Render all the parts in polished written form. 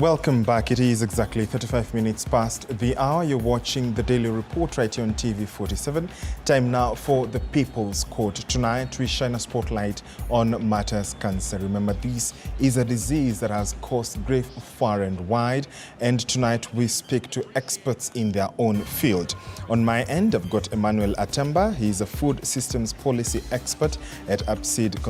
Welcome back. It is exactly 35 minutes past the hour. You're watching the Daily Report right here on TV 47. Time now for the People's Court. Tonight, we shine a spotlight on matters cancer. Remember, this is a disease that has caused grief far and wide. And tonight, we speak to experts in their own field. On my end, I've got Emmanuel Atamba. He's a food systems policy expert at ABSID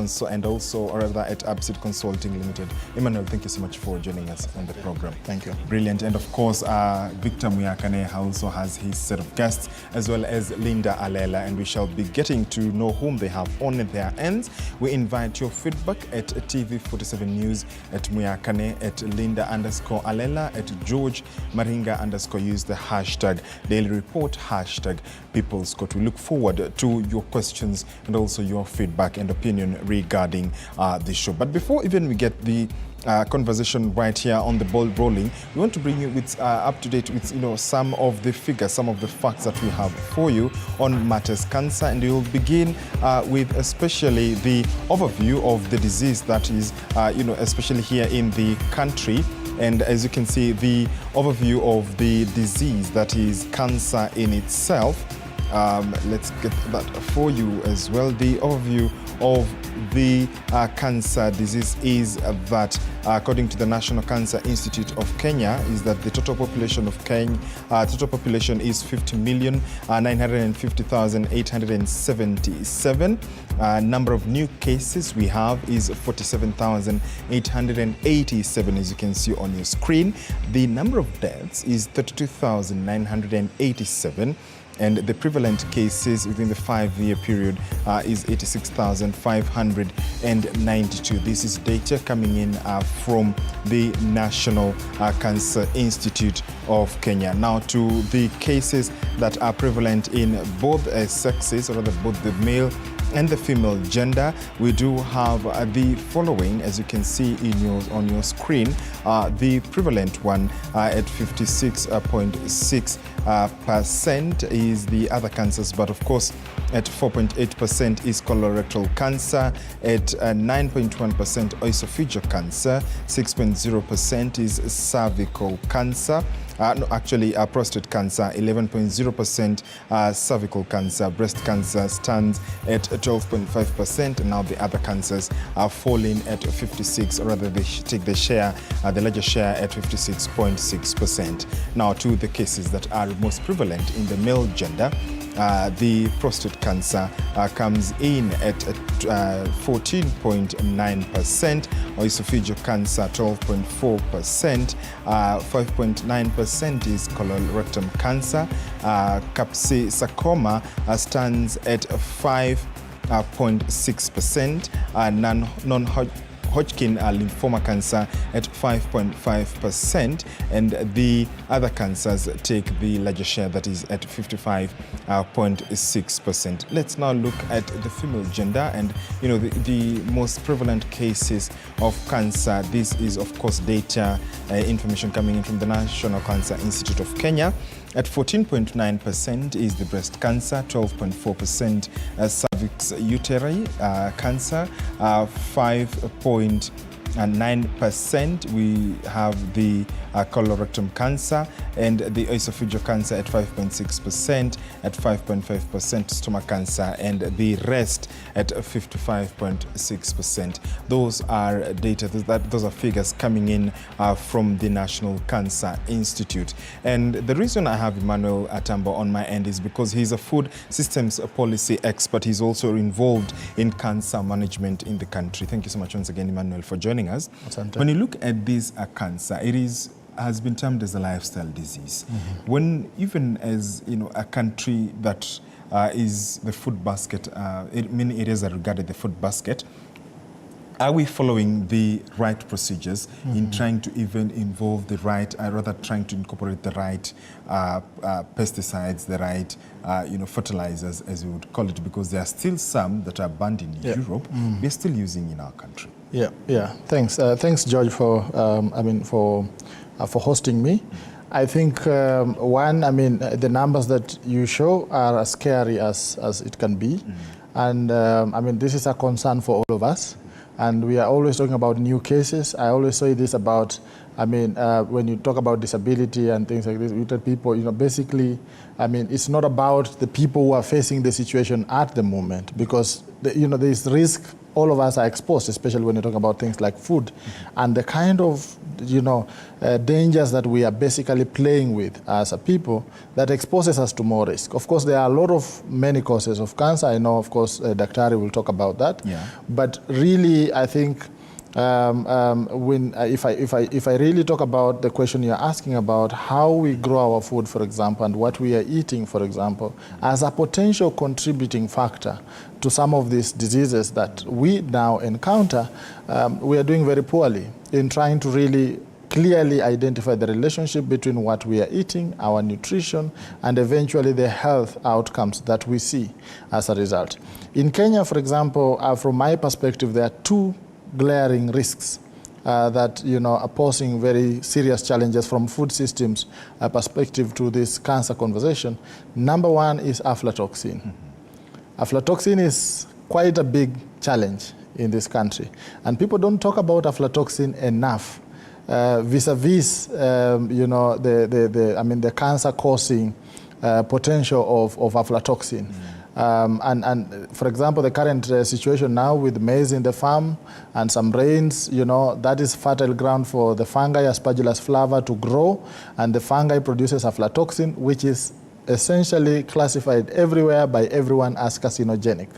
Consulting Limited. Emmanuel, thank you so much for joining us on the program. Thank you. Brilliant. And of course, Victor Muyakane also has his set of guests, as well as Linda Alela, and we shall be getting to know whom they have on their ends. We invite your feedback at TV47 News, at Muyakane, at Linda_Alela, at George Maringa_. Use the hashtag Daily Report, hashtag People's Court. We look forward to your questions and also your feedback and opinion regarding the show. But before even we get the conversation right here on the ball rolling, we want to bring you with up to date with some of the figures, some of the facts that we have for you on matters cancer, and we will begin with especially the overview of the disease that is especially here in the country. And as you can see, the overview of the disease that is cancer in itself. Let's get that for you as well. The overview of the cancer disease is that, according to the National Cancer Institute of Kenya, is that the total population of Kenya, total population is 50,950,877. Number of new cases we have is 47,887, as you can see on your screen. The number of deaths is 32,987. And the prevalent cases within the 5-year period is 86,592. This is data coming in from the National Cancer Institute of Kenya. Now to the cases that are prevalent in both sexes, or rather both the male and the female gender, we do have the following, as you can see on your screen. The prevalent one at 56.6% is the other cancers, but of course at 4.8% is colorectal cancer, at 9.1% esophageal cancer, 6.0% is cervical cancer. Prostate cancer, 11.0%, cervical cancer, breast cancer stands at 12.5%. Now the other cancers are falling at 56, or rather they take the larger share at 56.6%. Now to the cases that are most prevalent in the male gender. The prostate cancer comes in at 14.9%, esophageal cancer 12.4%, 5.9% is colorectal cancer, capsicoma stands at 5.6%, non-Hodgkin lymphoma cancer at 5.5%, and the other cancers take the larger share, that is at 55.6%. Let's now look at the female gender and the most prevalent cases of cancer. This is of course data information coming in from the National Cancer Institute of Kenya. At 14.9% is the breast cancer, 12.4% cervix uteri cancer, 5.9% we have the colorectal cancer, and the esophageal cancer at 5.6%, at 5.5% stomach cancer, and the rest at 55.6%. Those are data, those are figures coming in from the National Cancer Institute. And the reason I have Emmanuel Atamba on my end is because he's a food systems policy expert. He's also involved in cancer management in the country. Thank you so much once again, Emmanuel, for joining us. When you look at this cancer, has been termed as a lifestyle disease. Mm-hmm. When even as a country that is the food basket, many areas are regarded the food basket, are we following the right procedures in trying to even involve the right, rather trying to incorporate the right pesticides, the right fertilizers, as we would call it, because there are still some that are banned in Europe, we're still using in our country. Yeah. Thanks, George, for hosting me. I think the numbers that you show are as scary as it can be, and this is a concern for all of us. And we are always talking about new cases. I always say this about I mean, when you talk about disability and things like this, we tell people, basically, I mean, it's not about the people who are facing the situation at the moment, because, there's risk. All of us are exposed, especially when you talk about things like food, and the kind of, dangers that we are basically playing with as a people that exposes us to more risk. Of course, there are many causes of cancer. I know, of course, Daktari will talk about that. Yeah. But really, I think if I really talk about the question you're asking about how we grow our food, for example, and what we are eating, for example, as a potential contributing factor to some of these diseases that we now encounter, we are doing very poorly in trying to really clearly identify the relationship between what we are eating, our nutrition, and eventually the health outcomes that we see as a result. In Kenya, for example, from my perspective, there are two glaring risks that are posing very serious challenges from food systems perspective to this cancer conversation. Number one is aflatoxin. Aflatoxin is quite a big challenge in this country, and people don't talk about aflatoxin enough vis-a-vis the cancer-causing potential of aflatoxin. And for example, the current situation now with maize in the farm and some rains, that is fertile ground for the fungi Aspergillus flava to grow, and the fungi produces aflatoxin, which is essentially classified everywhere by everyone as carcinogenic.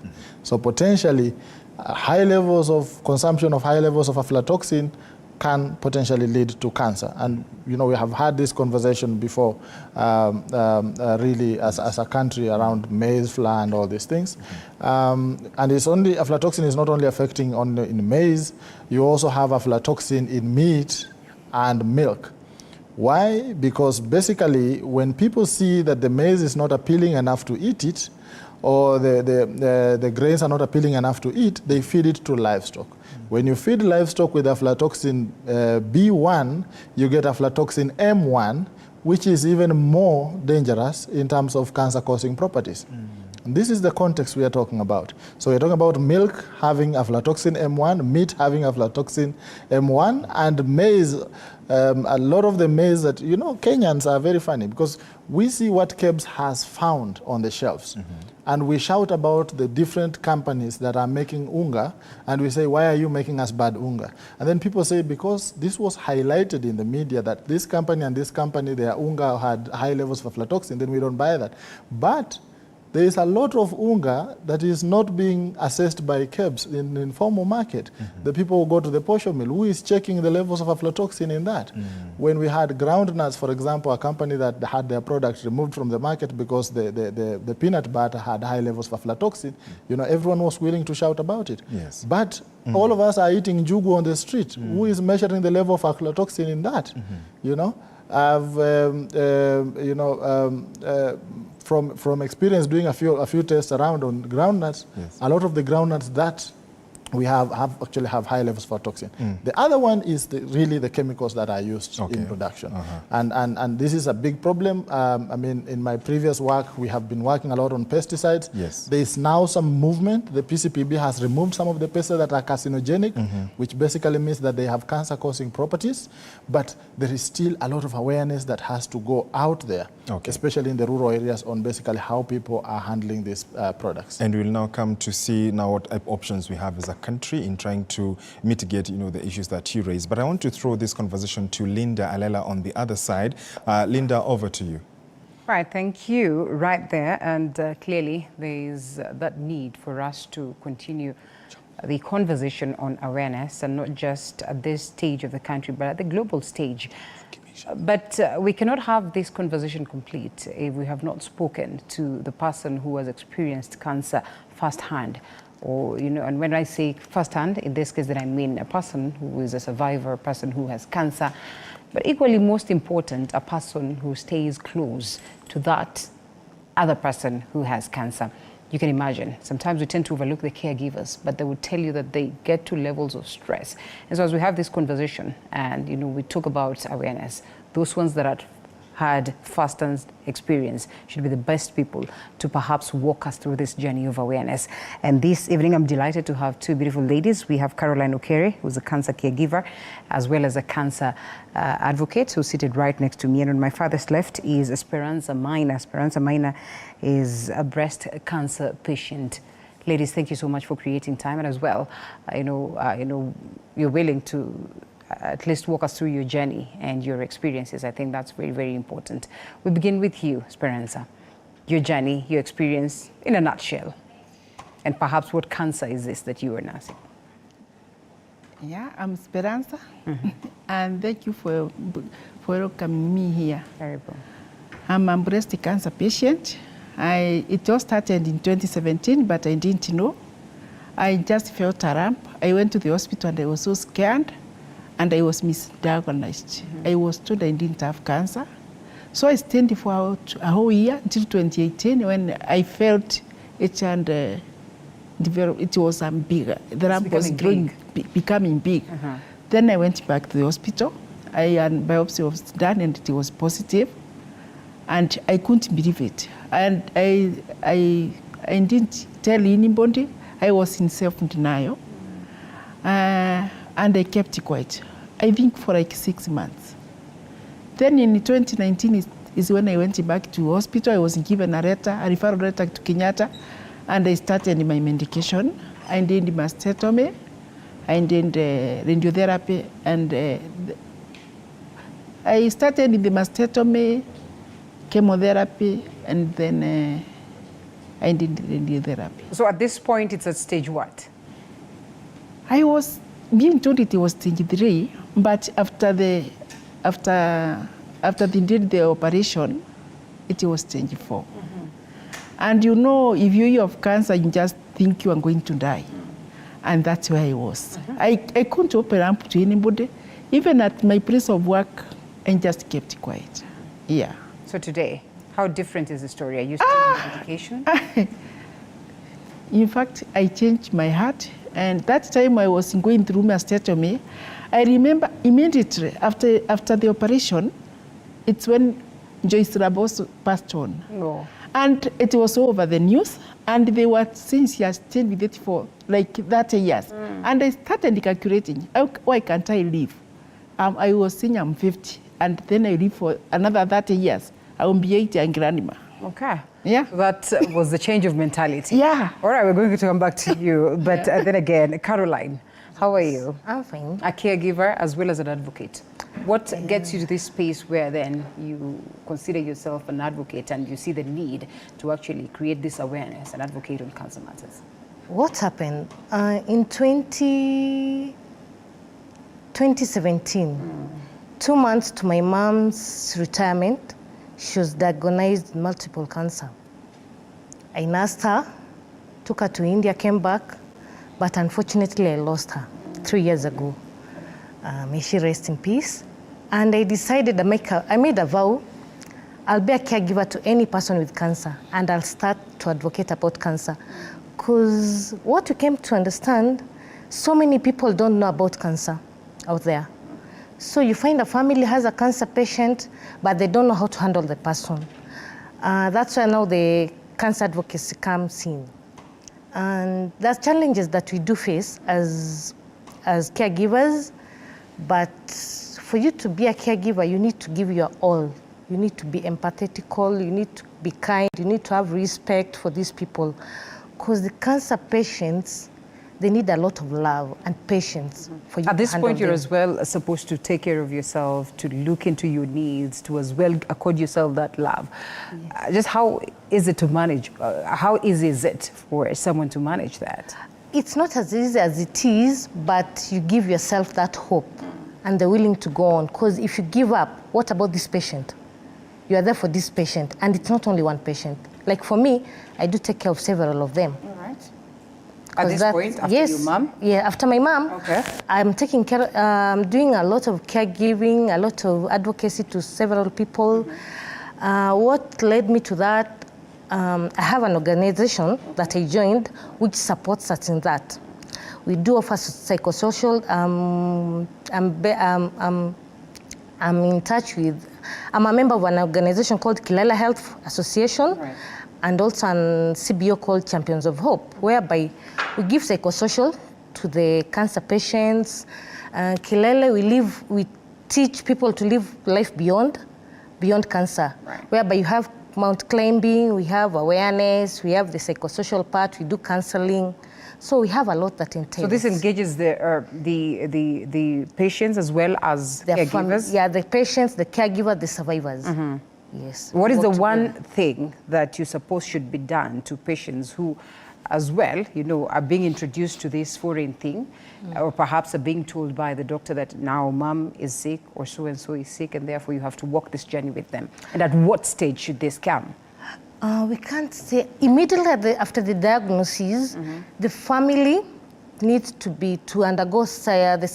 So potentially, high levels of consumption of high levels of aflatoxin can potentially lead to cancer. And we have had this conversation before, really as a country around maize flour and all these things. And aflatoxin is not only affecting in maize, you also have aflatoxin in meat and milk. Why? Because basically when people see that the maize is not appealing enough to eat it, or the grains are not appealing enough to eat, they feed it to livestock. When you feed livestock with aflatoxin B1, you get aflatoxin M1, which is even more dangerous in terms of cancer-causing properties. And this is the context we are talking about. So we're talking about milk having aflatoxin M1, meat having aflatoxin M1, and maize. A lot of the maize that, Kenyans are very funny because we see what KEBS has found on the shelves. And we shout about the different companies that are making unga, and we say, why are you making us bad unga? And then people say, because this was highlighted in the media that this company and this company, their unga had high levels of aflatoxin, then we don't buy that. But there is a lot of unga that is not being assessed by KEBS in the informal market. The people who go to the posho mill, who is checking the levels of aflatoxin in that? When we had groundnuts, for example, a company that had their product removed from the market because the peanut butter had high levels of aflatoxin, everyone was willing to shout about it. Yes. But all of us are eating njugu on the street. Who is measuring the level of aflatoxin in that? From experience doing a few tests around on groundnuts, a lot of the groundnuts that we actually have high levels of toxin. The other one is really the chemicals that are used in production. And this is a big problem. In my previous work, we have been working a lot on pesticides. There is now some movement. The PCPB has removed some of the pesticides that are carcinogenic, which basically means that they have cancer-causing properties. But there is still a lot of awareness that has to go out there, especially in the rural areas, on basically how people are handling these products. And we'll now come to see now what options we have as a country in trying to mitigate, the issues that you raised. But I want to throw this conversation to Linda Alela on the other side. Linda, over to you. Right, thank you. Right there, and clearly there is that need for us to continue the conversation on awareness, and not just at this stage of the country, but at the global stage. But we cannot have this conversation complete if we have not spoken to the person who has experienced cancer firsthand. Or, and when I say firsthand, in this case, then I mean a person who is a survivor, a person who has cancer, but equally most important, a person who stays close to that other person who has cancer. You can imagine, sometimes we tend to overlook the caregivers, but they would tell you that they get to levels of stress. And so as we have this conversation and, we talk about awareness, those ones that had first-hand experience should be the best people to perhaps walk us through this journey of awareness. And this evening, I'm delighted to have two beautiful ladies. We have Caroline Okere, who's a cancer caregiver, as well as a cancer advocate, who's seated right next to me. And on my farthest left is Esperanza Maina. Esperanza Maina is a breast cancer patient. Ladies, thank you so much for creating time, and as well, you're willing to at least walk us through your journey and your experiences. I think that's very, very important. We begin with you, Esperanza. Your journey, your experience in a nutshell, and perhaps what cancer is this that you are nursing? Yeah, I'm Esperanza, and thank you for welcoming me here. Very well. I'm a breast cancer patient. It all started in 2017, but I didn't know. I just felt a lump. I went to the hospital and I was so scared, and I was misdiagnosed. I was told I didn't have cancer. So I stayed for a whole year until 2018 when I felt it and it was big. The lump was growing, becoming big. Then I went back to the hospital. Biopsy was done and it was positive. And I couldn't believe it. And I didn't tell anybody. I was in self-denial. And I kept quiet, I think for like 6 months. Then in 2019 is when I went back to hospital. I was given a referral letter to Kenyatta, and I started my medication. I did mastectomy, I did radiotherapy, and I started the mastectomy, chemotherapy, and then I did radiotherapy. So at this point, it's at stage what? I was being told it was stage 3, but after they did the operation, it was stage 4. And you know, if you have cancer, you just think you are going to die. And that's where I was. I couldn't open up to anybody. Even at my place of work, I just kept quiet. Yeah. So today, how different is the story? Are you still on medication? In fact, I changed my heart. And that time I was going through mastectomy, I remember immediately after the operation, it's when Joyce Raboso passed on. No. And it was all over the news, and they were saying she has stayed with it for like 30 years. And I started calculating, why can't I live? I was saying I'm 50, and then I live for another 30 years. I will be 80 and grandma. Okay. Yeah. So that was the change of mentality. Yeah. All right, we're going to come back to you. But then again, Caroline, how are you? I'm fine. A caregiver as well as an advocate. What gets you to this space where then you consider yourself an advocate and you see the need to actually create this awareness and advocate on cancer matters? What happened? In 2017, 2 months to my mom's retirement, she was diagnosed with multiple cancer. I nursed her, took her to India, came back, but unfortunately I lost her 3 years ago. May she rest in peace. And I decided I made a vow, I'll be a caregiver to any person with cancer, and I'll start to advocate about cancer. Because what we came to understand, so many people don't know about cancer out there. So you find a family has a cancer patient, but they don't know how to handle the person. That's why now the cancer advocacy comes in. And there's challenges that we do face as caregivers, but for you to be a caregiver, you need to give your all. You need to be empathetical, you need to be kind, you need to have respect for these people. Because the cancer patients, they need a lot of love and patience for you. At this point, you're them. as well supposed to take care of yourself, to look into your needs, to as well accord yourself that love. Yes. Just how is it to manage? How easy is it for someone to manage that? It's not as easy as it is, but you give yourself that hope and they're willing to go on. Because if you give up, what about this patient? You are there for this patient, and it's not only one patient. Like for me, I do take care of several of them. All right. At this point, after yes, your mom? Yeah, after my mom. Okay. I'm taking care, doing a lot of caregiving, a lot of advocacy to several people. What led me to that, I have an organization that I joined which supports us in that. We do offer psychosocial. I'm in touch with I'm a member of an organization called Kilala Health Association, Right. and also an CBO called Champions of Hope, whereby we give psychosocial to the cancer patients. Kilala, we teach people to live life beyond cancer, Right. whereby you have mount climbing, we have awareness, we have the psychosocial part, we do counseling. So we have a lot that entails. So this engages the patients as well as caregivers? The patients, the caregiver, the survivors. Yes. What is the Work one together. thing that you suppose should be done to patients who, as well, are being introduced to this foreign thing, or perhaps are being told by the doctor that now mom is sick or so-and-so is sick, and therefore you have to walk this journey with them? And at what stage should this come? We can't say immediately after the diagnosis, the family needs to undergo the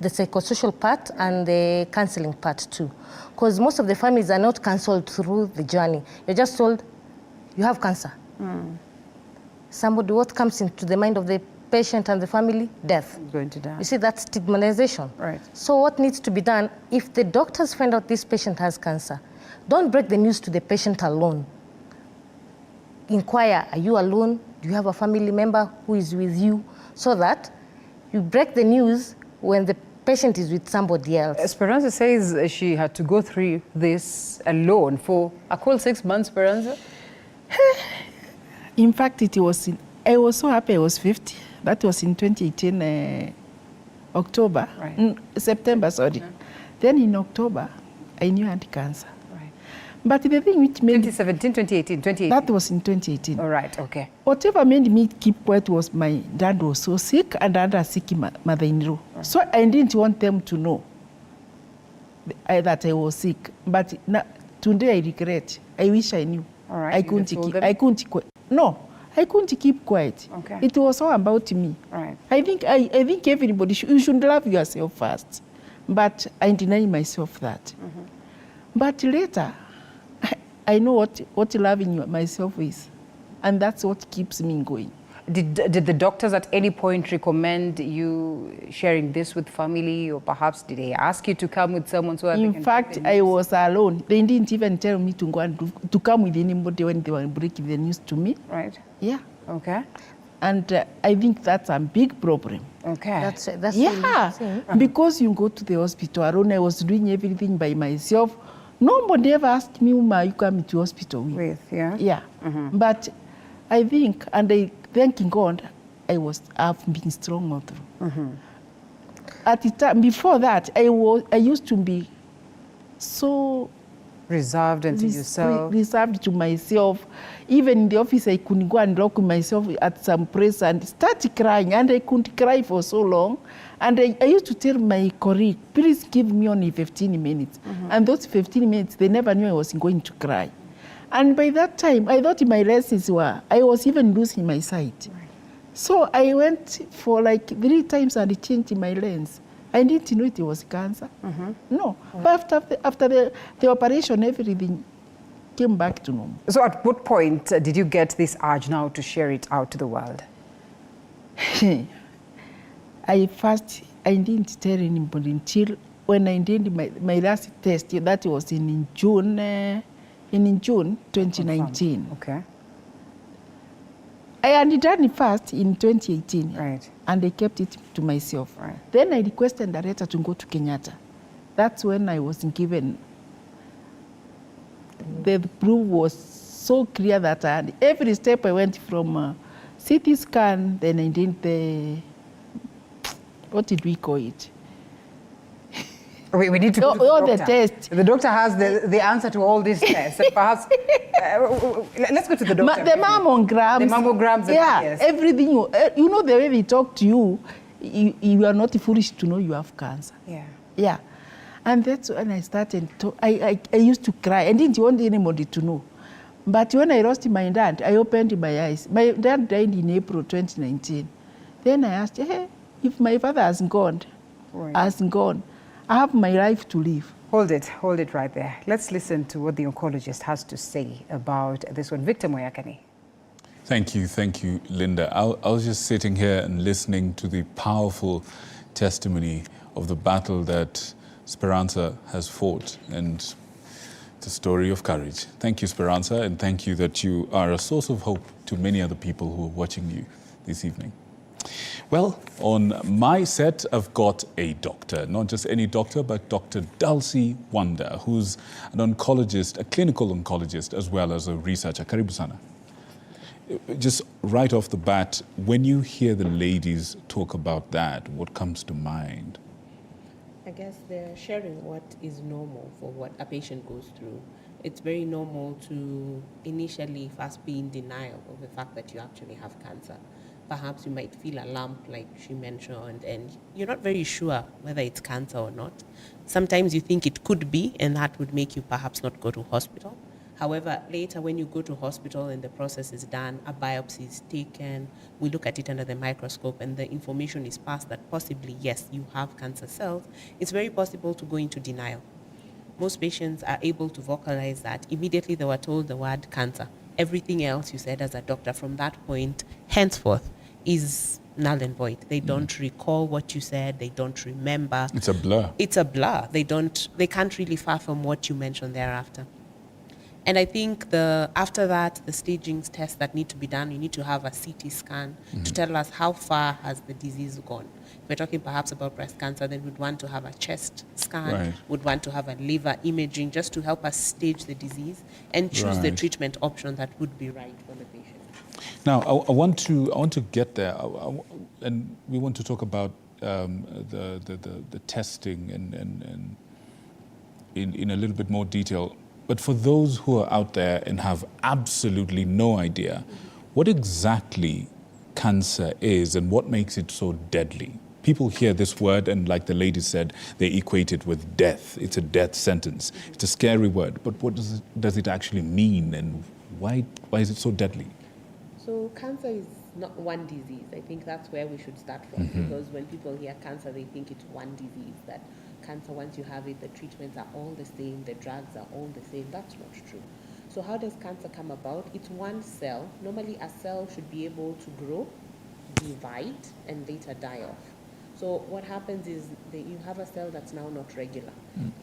psychosocial part and the counseling part too. Because most of the families are not counseled through the journey. You're just told, you have cancer. What comes into the mind of the patient and the family? Death. Going to die. You see, that's stigmatization. Right. So what needs to be done, if the doctors find out this patient has cancer, don't break the news to the patient alone. Inquire, are you alone? Do you have a family member who is with you? So that you break the news when the patient is with somebody else. Esperanza says she had to go through this alone for a whole 6 months, Esperanza? In fact, I was so happy I was 50. That was in 2018, October, Right. September, sorry. Then in October, I knew I had cancer. Right. But the thing which made 2017, 2018, 2018? that was in 2018. All right, okay. Whatever made me keep quiet was my dad was so sick and I had a sick mother-in-law. So I didn't want them to know that I was sick. But today I regret. I wish I knew. All right, I you couldn't told keep. them? I couldn't. I couldn't keep quiet. Okay. It was all about me. All right. I think everybody you should love yourself first. But I deny myself that. But later, I know what loving myself is, and that's what keeps me going. Did the doctors at any point recommend you sharing this with family, or perhaps did they ask you to come with someone so that they In can fact, take the I news? was alone. They didn't even tell me to go and to come with anybody when they were breaking the news to me. Right. Yeah, Okay. and I think that's a big problem. Okay. That's Yeah, because you go to the hospital alone. I was doing everything by myself. Nobody ever asked me, "Uma, you come to hospital with?" With, yeah? Yeah, but I think, and I thanking God, I've been strong all through. At the time before that, I used to be so Reserved into yourself. reserved to myself. Even in the office, I couldn't go and lock myself at some place and start crying, and I couldn't cry for so long. And I used to tell my colleague, please give me only 15 minutes. And those 15 minutes, they never knew I was going to cry. And by that time, I thought my lenses I was even losing my sight. Right. So I went for like 3 times and changed my lens. I didn't know it was cancer. No. But after the operation, everything came back to normal. So at what point did you get this urge now to share it out to the world? I didn't tell anybody until when I did my last test. That was in June 2019. Okay. I had done it first in 2018. Right. And I kept it to myself. Right. Then I requested the director to go to Kenyatta. That's when I was given. The proof was so clear that I had every step I went from CT scan, then I did what did we call it? We need to go to the all the doctor. tests. The doctor has the answer to all these tests. And perhaps, let's go to the doctor. The mammograms. The mammograms. Yeah, Yes. everything. You know the way they talk to you, you are not foolish to know you have cancer. Yeah. Yeah. And that's when I started I used to cry. I didn't want anybody to know. But when I lost my dad, I opened my eyes. My dad died in April 2019. Then I asked, hey, if my father has gone, I have my life to live. Hold it right there. Let's listen to what the oncologist has to say about this one. Victor Moyakani. Thank you, Linda. I was just sitting here and listening to the powerful testimony of the battle that Speranza has fought, and it's a story of courage. Thank you, Speranza, and thank you that you are a source of hope to many other people who are watching you this evening. Well, on my set, I've got a doctor, not just any doctor, but Dr. Dulcie Wanda, who's an oncologist, a clinical oncologist, as well as a researcher. Karibu sana. Just right off the bat, when you hear the ladies talk about that, what comes to mind? I guess they're sharing what is normal for what a patient goes through. It's very normal to initially first be in denial of the fact that you actually have cancer. Perhaps you might feel a lump, like she mentioned, and you're not very sure whether it's cancer or not. Sometimes you think it could be, and that would make you perhaps not go to hospital. However, later when you go to hospital and the process is done, a biopsy is taken, we look at it under the microscope, and the information is passed that possibly, yes, you have cancer cells, it's very possible to go into denial. Most patients are able to vocalize that immediately they were told the word cancer. Everything else you said as a doctor from that point henceforth is null and void. They don't recall what you said. They don't remember. It's a blur. It's a blur. They can't really fathom what you mentioned thereafter. And I think after that, the staging tests that need to be done, you need to have a CT scan to tell us how far has the disease gone. If we're talking perhaps about breast cancer, then we'd want to have a chest scan, Right. would want to have a liver imaging just to help us stage the disease and choose the Right. treatment option that would be right for the patient. Now, I want to get there, and we want to talk about the testing and in a little bit more detail. But for those who are out there and have absolutely no idea, what exactly cancer is and what makes it so deadly? People hear this word and, like the lady said, they equate it with death. It's a death sentence. It's a scary word. But what does it actually mean, and why is it so deadly? So cancer is not one disease. I think that's where we should start from, because when people hear cancer, they think it's one disease, that cancer, once you have it, the treatments are all the same, the drugs are all the same. That's not true. So how does cancer come about? It's one cell. Normally a cell should be able to grow, divide, and later die off. So what happens is that you have a cell that's now not regular.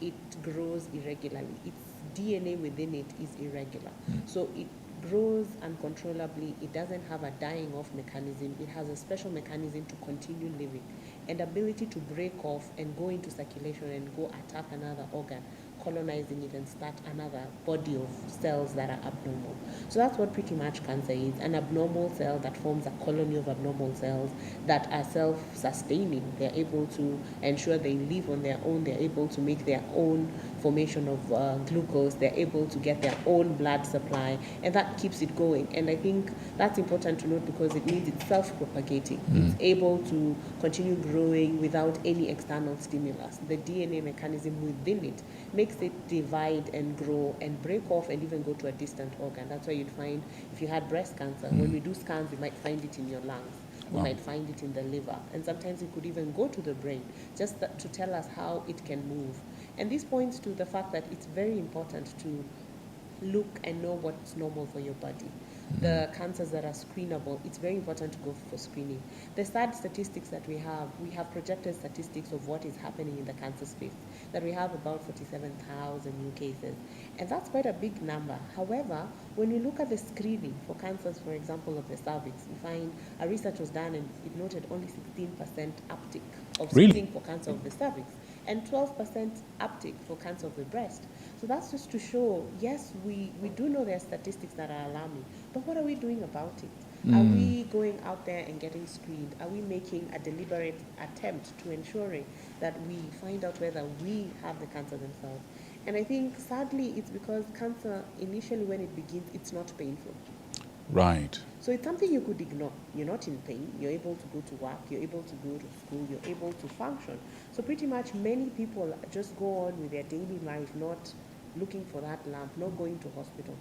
It grows irregularly. Its DNA within it is irregular. So it grows uncontrollably. It doesn't have a dying off mechanism. It has a special mechanism to continue living, and ability to break off and go into circulation and go attack another organ, colonizing it and start another body of cells that are abnormal. So that's what pretty much cancer is, an abnormal cell that forms a colony of abnormal cells that are self-sustaining. They're able to ensure they live on their own. They're able to make their own formation of glucose. They're able to get their own blood supply, and that keeps it going. And I think that's important to note, because it means it's self-propagating. It's able to continue growing without any external stimulus. The DNA mechanism within it makes it divide and grow and break off and even go to a distant organ. That's why you'd find, if you had breast cancer, when we do scans, we might find it in your lungs. We might find it in the liver. And sometimes it could even go to the brain, just to tell us how it can move. And this points to the fact that it's very important to look and know what's normal for your body. The cancers that are screenable, it's very important to go for screening. The sad statistics that we have projected statistics of what is happening in the cancer space, that we have about 47,000 new cases. And that's quite a big number. However, when we look at the screening for cancers, for example, of the cervix, we find a research was done and it noted only 16% uptick of screening for cancer of the cervix, and 12% uptick for cancer of the breast. So that's just to show, yes, we do know there are statistics that are alarming, but what are we doing about it? Are we going out there and getting screened? Are we making a deliberate attempt to ensuring that we find out whether we have the cancer themselves? And I think, sadly, it's because cancer, initially when it begins, it's not painful. Right. So it's something you could ignore. You're not in pain. You're able to go to work. You're able to go to school. You're able to function. So pretty much many people just go on with their daily life, not looking for that lump, not going to hospital.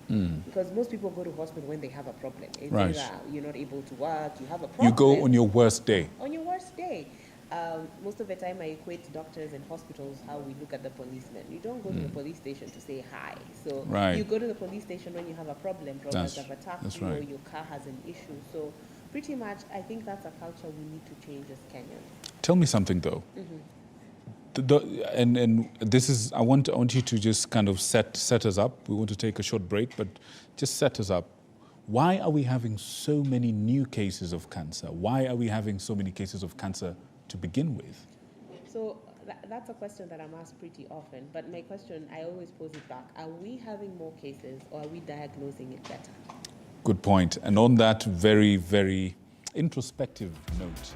Because most people go to hospital when they have a problem. It's Right. either you're not able to work, you have a problem. You go on your worst day. On your worst day. Most of the time I equate doctors and hospitals how we look at the policemen. You don't go to the police station to say hi. So Right. you go to the police station when you have a problem, robbers have attacked that's you, or right. your car has an issue. So pretty much I think that's a culture we need to change as Kenyans. Tell me something, though. And this is, I want you to just kind of set us up. We want to take a short break, but just set us up. Why are we having so many new cases of cancer? Why are we having so many cases of cancer to begin with? So that's a question that I'm asked pretty often, but my question, I always pose it back. Are we having more cases or are we diagnosing it better? Good point. And on that very, very introspective note,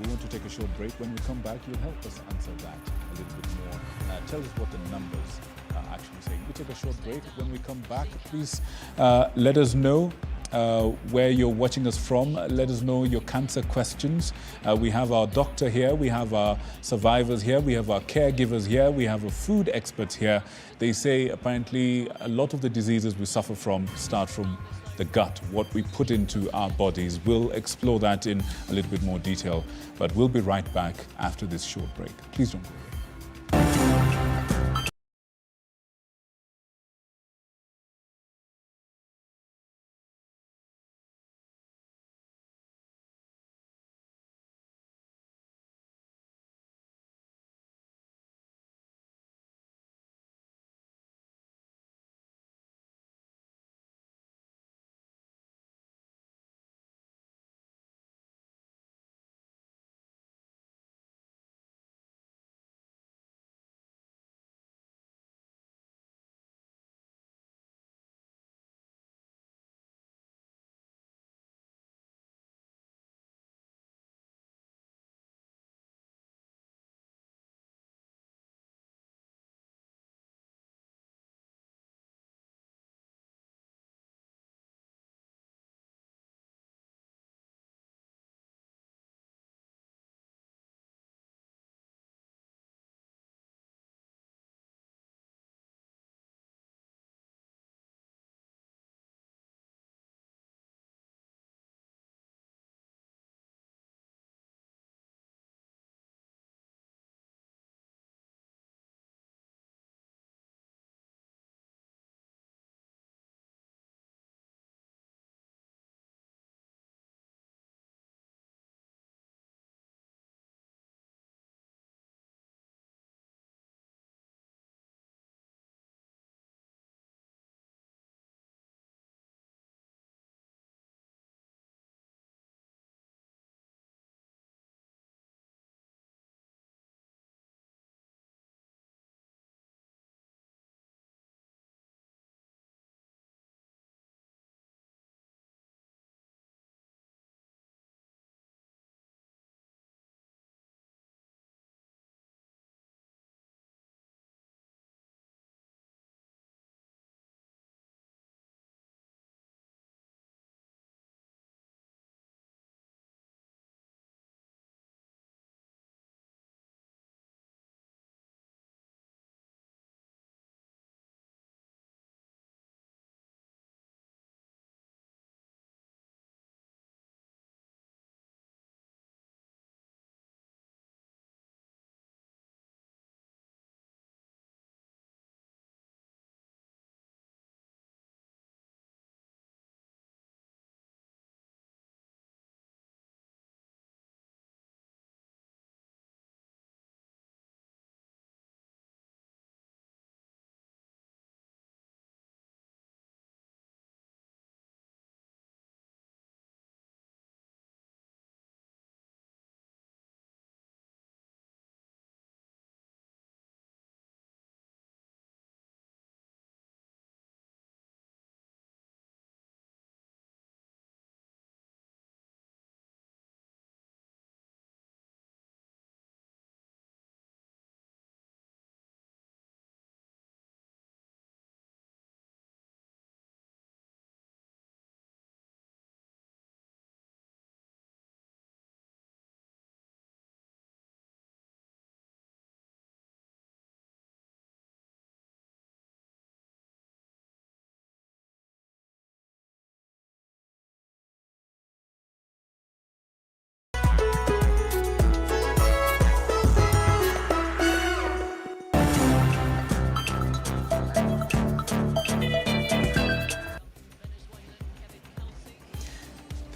we want to take a short break. When we come back, you'll help us answer that a little bit more. Tell us what the numbers are actually saying. We take a short break. When we come back, please let us know where you're watching us from. Let us know your cancer questions. We have our doctor here, we have our survivors here, we have our caregivers here, we have a food experts here. They say apparently a lot of the diseases we suffer from start from the gut, what we put into our bodies. We'll explore that in a little bit more detail, but we'll be right back after this short break. Please don't go away.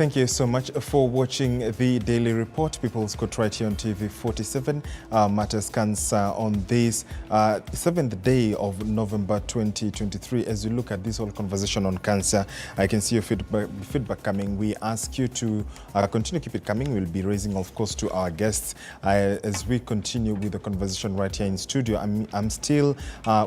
Thank you so much for watching the Daily Report. People's Court right here on TV 47. Matters Cancer on this 7th day of November 2023. As you look at this whole conversation on cancer, I can see your feedback coming. We ask you to continue to keep it coming. We'll be raising, of course, to our guests as we continue with the conversation right here in studio. I'm still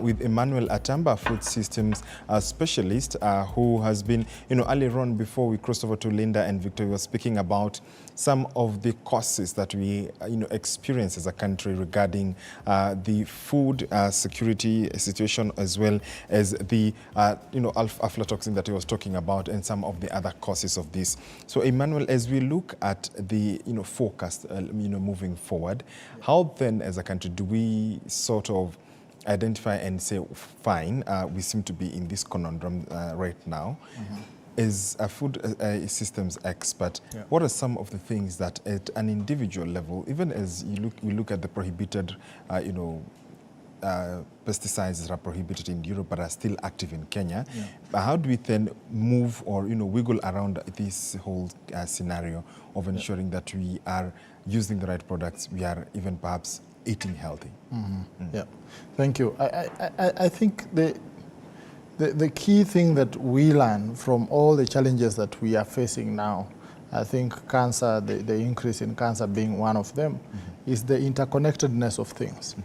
with Emmanuel Atamba, food systems specialist, who has been, earlier on before we crossed over to Linda and Victor, we were speaking about some of the causes that we experience as a country regarding the food security situation, as well as the aflatoxin that he was talking about, and some of the other causes of this. So Emmanuel, as we look at the forecast moving forward, how then as a country do we sort of identify and say, fine, we seem to be in this conundrum right now? As a food systems expert, what are some of the things that at an individual level, even as we look at the prohibited, pesticides that are prohibited in Europe but are still active in Kenya, how do we then move or wiggle around this whole scenario of ensuring that we are using the right products, we are even perhaps eating healthy? Yeah, thank you. I think the key thing that we learn from all the challenges that we are facing now, I think cancer, the increase in cancer being one of them, is the interconnectedness of things.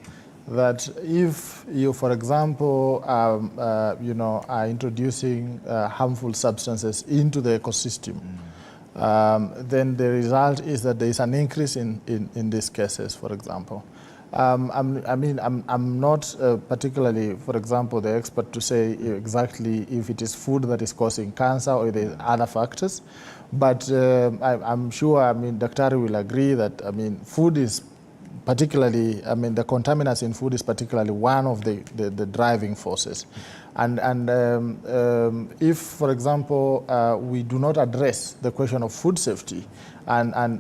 That if you, for example, are introducing harmful substances into the ecosystem, then the result is that there is an increase in these cases, for example. I'm not particularly, for example, the expert to say exactly if it is food that is causing cancer or there are other factors, but I'm sure, Daktari will agree that, food is particularly, the contaminants in food is particularly one of the driving forces. And if, for example, we do not address the question of food safety, and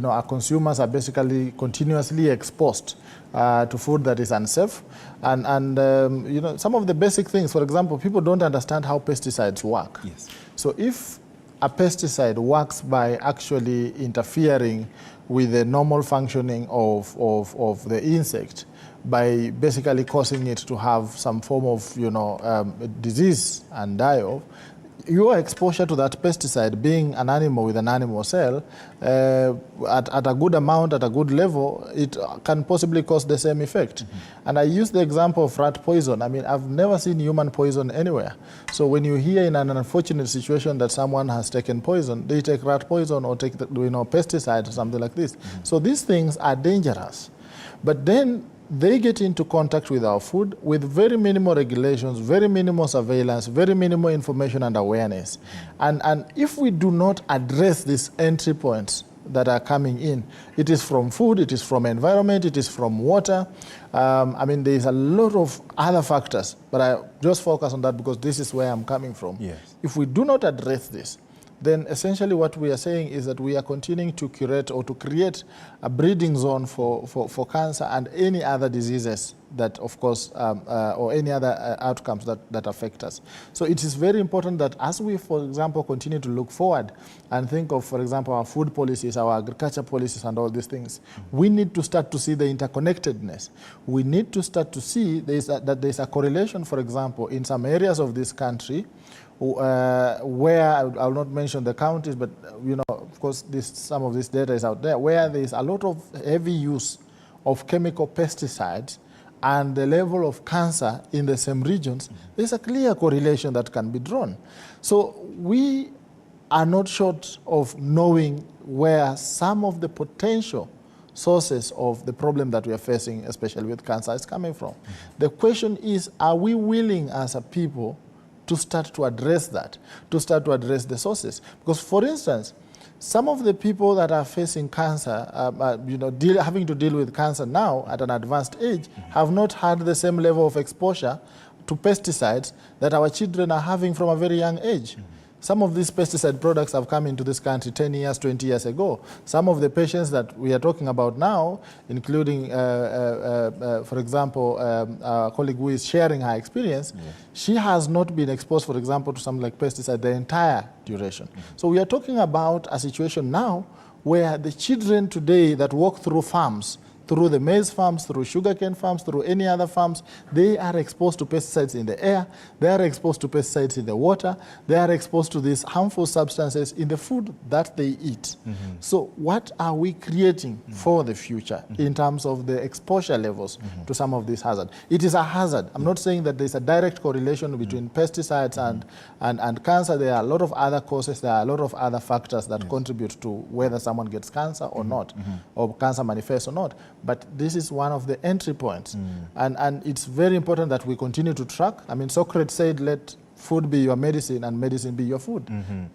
our consumers are basically continuously exposed to food that is unsafe, and some of the basic things, for example, people don't understand how pesticides work. Yes. So if a pesticide works by actually interfering with the normal functioning of the insect, by basically causing it to have some form of disease and die off, your exposure to that pesticide, being an animal with an animal cell, at a good amount, at a good level, it can possibly cause the same effect. And I use the example of rat poison. I've never seen human poison anywhere. So when you hear in an unfortunate situation that someone has taken poison, they take rat poison or take pesticide or something like this. So these things are dangerous. But then they get into contact with our food with very minimal regulations, very minimal surveillance, very minimal information and awareness. And if we do not address these entry points that are coming in, it is from food, it is from environment, it is from water. There is a lot of other factors, but I just focus on that because this is where I'm coming from. Yes. If we do not address this, then essentially what we are saying is that we are continuing to curate or to create a breeding zone for cancer and any other diseases that, of course, or any other outcomes that affect us. So it is very important that as we, for example, continue to look forward and think of, for example, our food policies, our agriculture policies and all these things, we need to start to see the interconnectedness. We need to start to see that there's a correlation, for example, in some areas of this country where I'll not mention the counties, but of course, some of this data is out there, where there is a lot of heavy use of chemical pesticides and the level of cancer in the same regions. There's a clear correlation that can be drawn. So we are not short of knowing where some of the potential sources of the problem that we are facing, especially with cancer, is coming from. The question is, are we willing as a people to start to address that, to start to address the sources? Because, for instance, some of the people that are facing cancer, having to deal with cancer now at an advanced age, have not had the same level of exposure to pesticides that our children are having from a very young age. Some of these pesticide products have come into this country 10 years, 20 years ago. Some of the patients that we are talking about now, including, for example, our colleague who is sharing her experience, she has not been exposed, for example, to something like pesticide the entire duration. So we are talking about a situation now where the children today that walk through farms, through the maize farms, through sugarcane farms, through any other farms, they are exposed to pesticides in the air, they are exposed to pesticides in the water, they are exposed to these harmful substances in the food that they eat. So what are we creating for the future in terms of the exposure levels to some of these hazards? It is a hazard. I'm not saying that there's a direct correlation between pesticides and cancer. There are a lot of other causes, there are a lot of other factors that contribute to whether someone gets cancer or not, or cancer manifests or not. But this is one of the entry points. And it's very important that we continue to track. I mean, Socrates said, let food be your medicine and medicine be your food.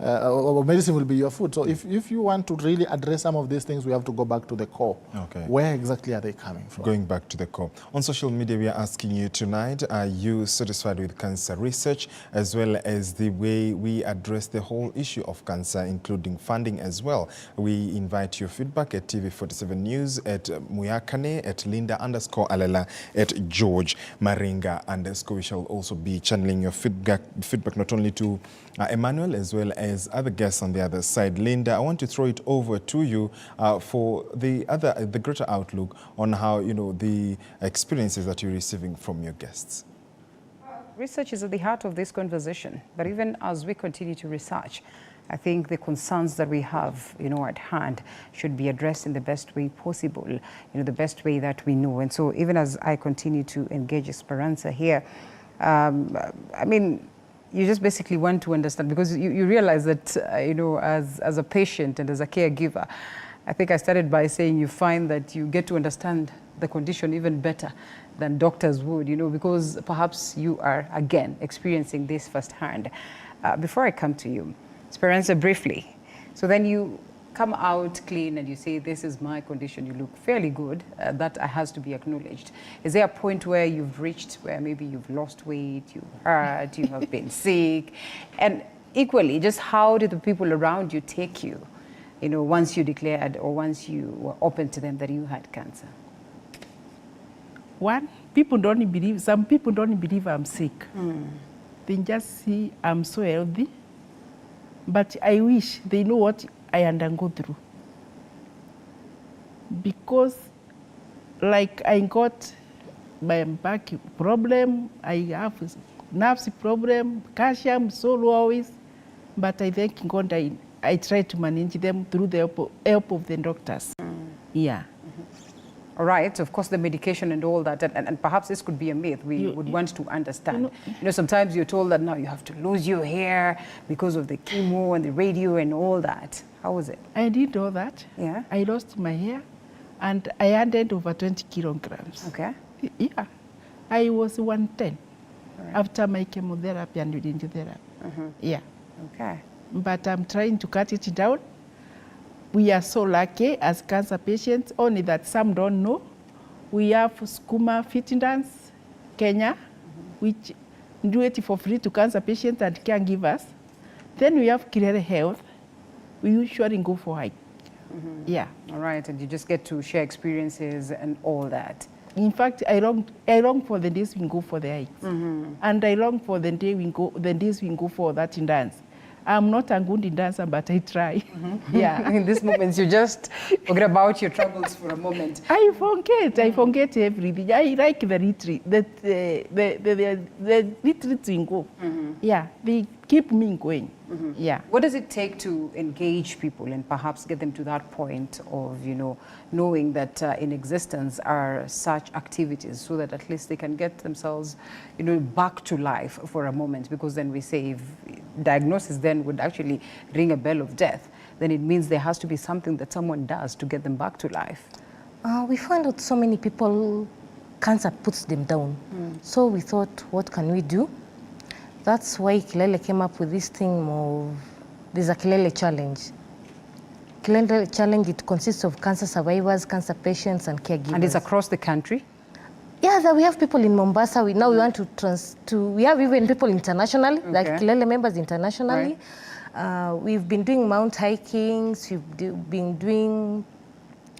Or medicine will be your food. So if you want to really address some of these things, we have to go back to the core. Okay. Where exactly are they coming from? Going back to the core. On social media, we are asking you tonight, are you satisfied with cancer research as well as the way we address the whole issue of cancer, including funding as well? We invite your feedback at TV47 News, at Muyakane, at Linda_Alela, at George Maringa_. We shall also be channeling your feedback not only to Emmanuel as well as other guests on the other side. Linda, I want to throw it over to you for the greater outlook on how, you know, the experiences that you're receiving from your guests. Research is at the heart of this conversation, but even as we continue to research, I think the concerns that we have, you know, at hand should be addressed in the best way possible, you know, the best way that we know. And so even as I continue to engage Esperanza here, I mean, you just basically want to understand, because you realize that, you know, as a patient and as a caregiver, I think I started by saying you find that you get to understand the condition even better than doctors would, you know, because perhaps you are, again, experiencing this firsthand. Before I come to you, Esperanza, briefly, so then you come out clean and you say, this is my condition, you look fairly good, that has to be acknowledged. Is there a point where you've reached where maybe you've lost weight, you've hurt, you have been sick? And equally, just how did the people around you take you, you know, once you declared or once you were open to them that you had cancer? One, some people don't believe I'm sick. They just see I'm so healthy. But I wish they know what I undergo through. Because like I got my back problem, I have nerves problem, calcium so low always, but I thank God I try to manage them through the help of the doctors. Yeah. All right, of course, the medication and all that, and perhaps this could be a myth we would want to understand. You know, sometimes you're told that now you have to lose your hair because of the chemo and the radio and all that. How was it? I did all that. Yeah. I lost my hair and I added over 20 kilograms. Okay. Yeah. I was 110 after my chemotherapy and radiotherapy. Yeah. Okay. But I'm trying to cut it down. We are so lucky as cancer patients, only that some don't know. We have Skuma Fit Dance, Kenya, which do it for free to cancer patients and caregivers. Then we have Kirere Health. We usually go for hike. Yeah. All right, and you just get to share experiences and all that. In fact, I long for the days we go for the hikes. And I long for the days we go for that in dance. I'm not a good dancer, but I try. Yeah. In these moments, you just forget about your troubles for a moment. I forget everything. I like the retreat, the retreats we go. Yeah, they keep me going. Yeah. What does it take to engage people and perhaps get them to that point of, you know, knowing that in existence are such activities so that at least they can get themselves, you know, back to life for a moment? Because then we say if diagnosis then would actually ring a bell of death, then it means there has to be something that someone does to get them back to life. We find out so many people, cancer puts them down. So we thought, what can we do? That's why Kilele came up with this thing of, there's a Kilele challenge. Kilele challenge, it consists of cancer survivors, cancer patients, and caregivers. And it's across the country? Yeah, we have people in Mombasa. We want we have even people internationally, like Kilele members internationally. We've been doing mount hikings, we've been doing,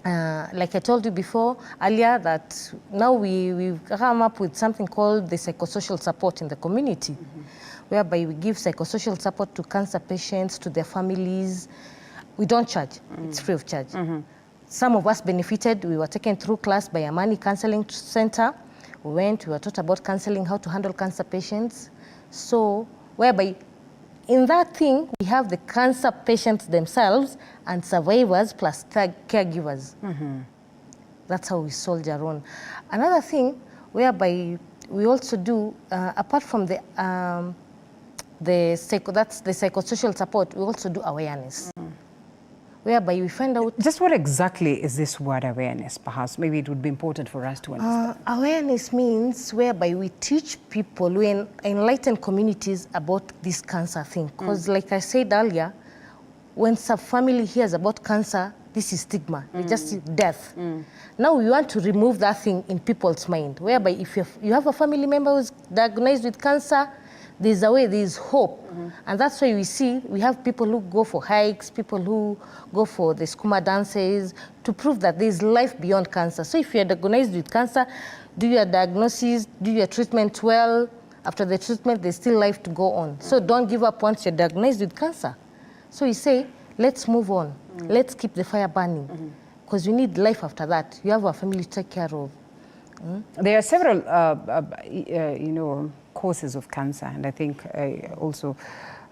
like I told you before, earlier, that now we've come up with something called the psychosocial support in the community, whereby we give psychosocial support to cancer patients, to their families. We don't charge, it's free of charge. Some of us benefited. We were taken through class by Amani Counseling Center. We were taught about counseling, how to handle cancer patients. So, whereby in that thing, we have the cancer patients themselves and survivors plus caregivers. That's how we soldier on. Another thing, whereby we also do, apart from the psychosocial support, we also do awareness. Whereby we find out... Just what exactly is this word awareness, perhaps? Maybe it would be important for us to understand. Awareness means whereby we teach people, we enlighten communities about this cancer thing. Because like I said earlier, when some family hears about cancer, this is stigma, they just see death. Now we want to remove that thing in people's mind, whereby if you have a family member who's diagnosed with cancer, there's a way, there's hope. And that's why we have people who go for hikes, people who go for the skooma dances to prove that there's life beyond cancer. So if you're diagnosed with cancer, do your diagnosis, do your treatment well. After the treatment, there's still life to go on. So don't give up once you're diagnosed with cancer. So we say, let's move on. Let's keep the fire burning. Because we need life after that. You have a family to take care of. There are several, causes of cancer, and I think also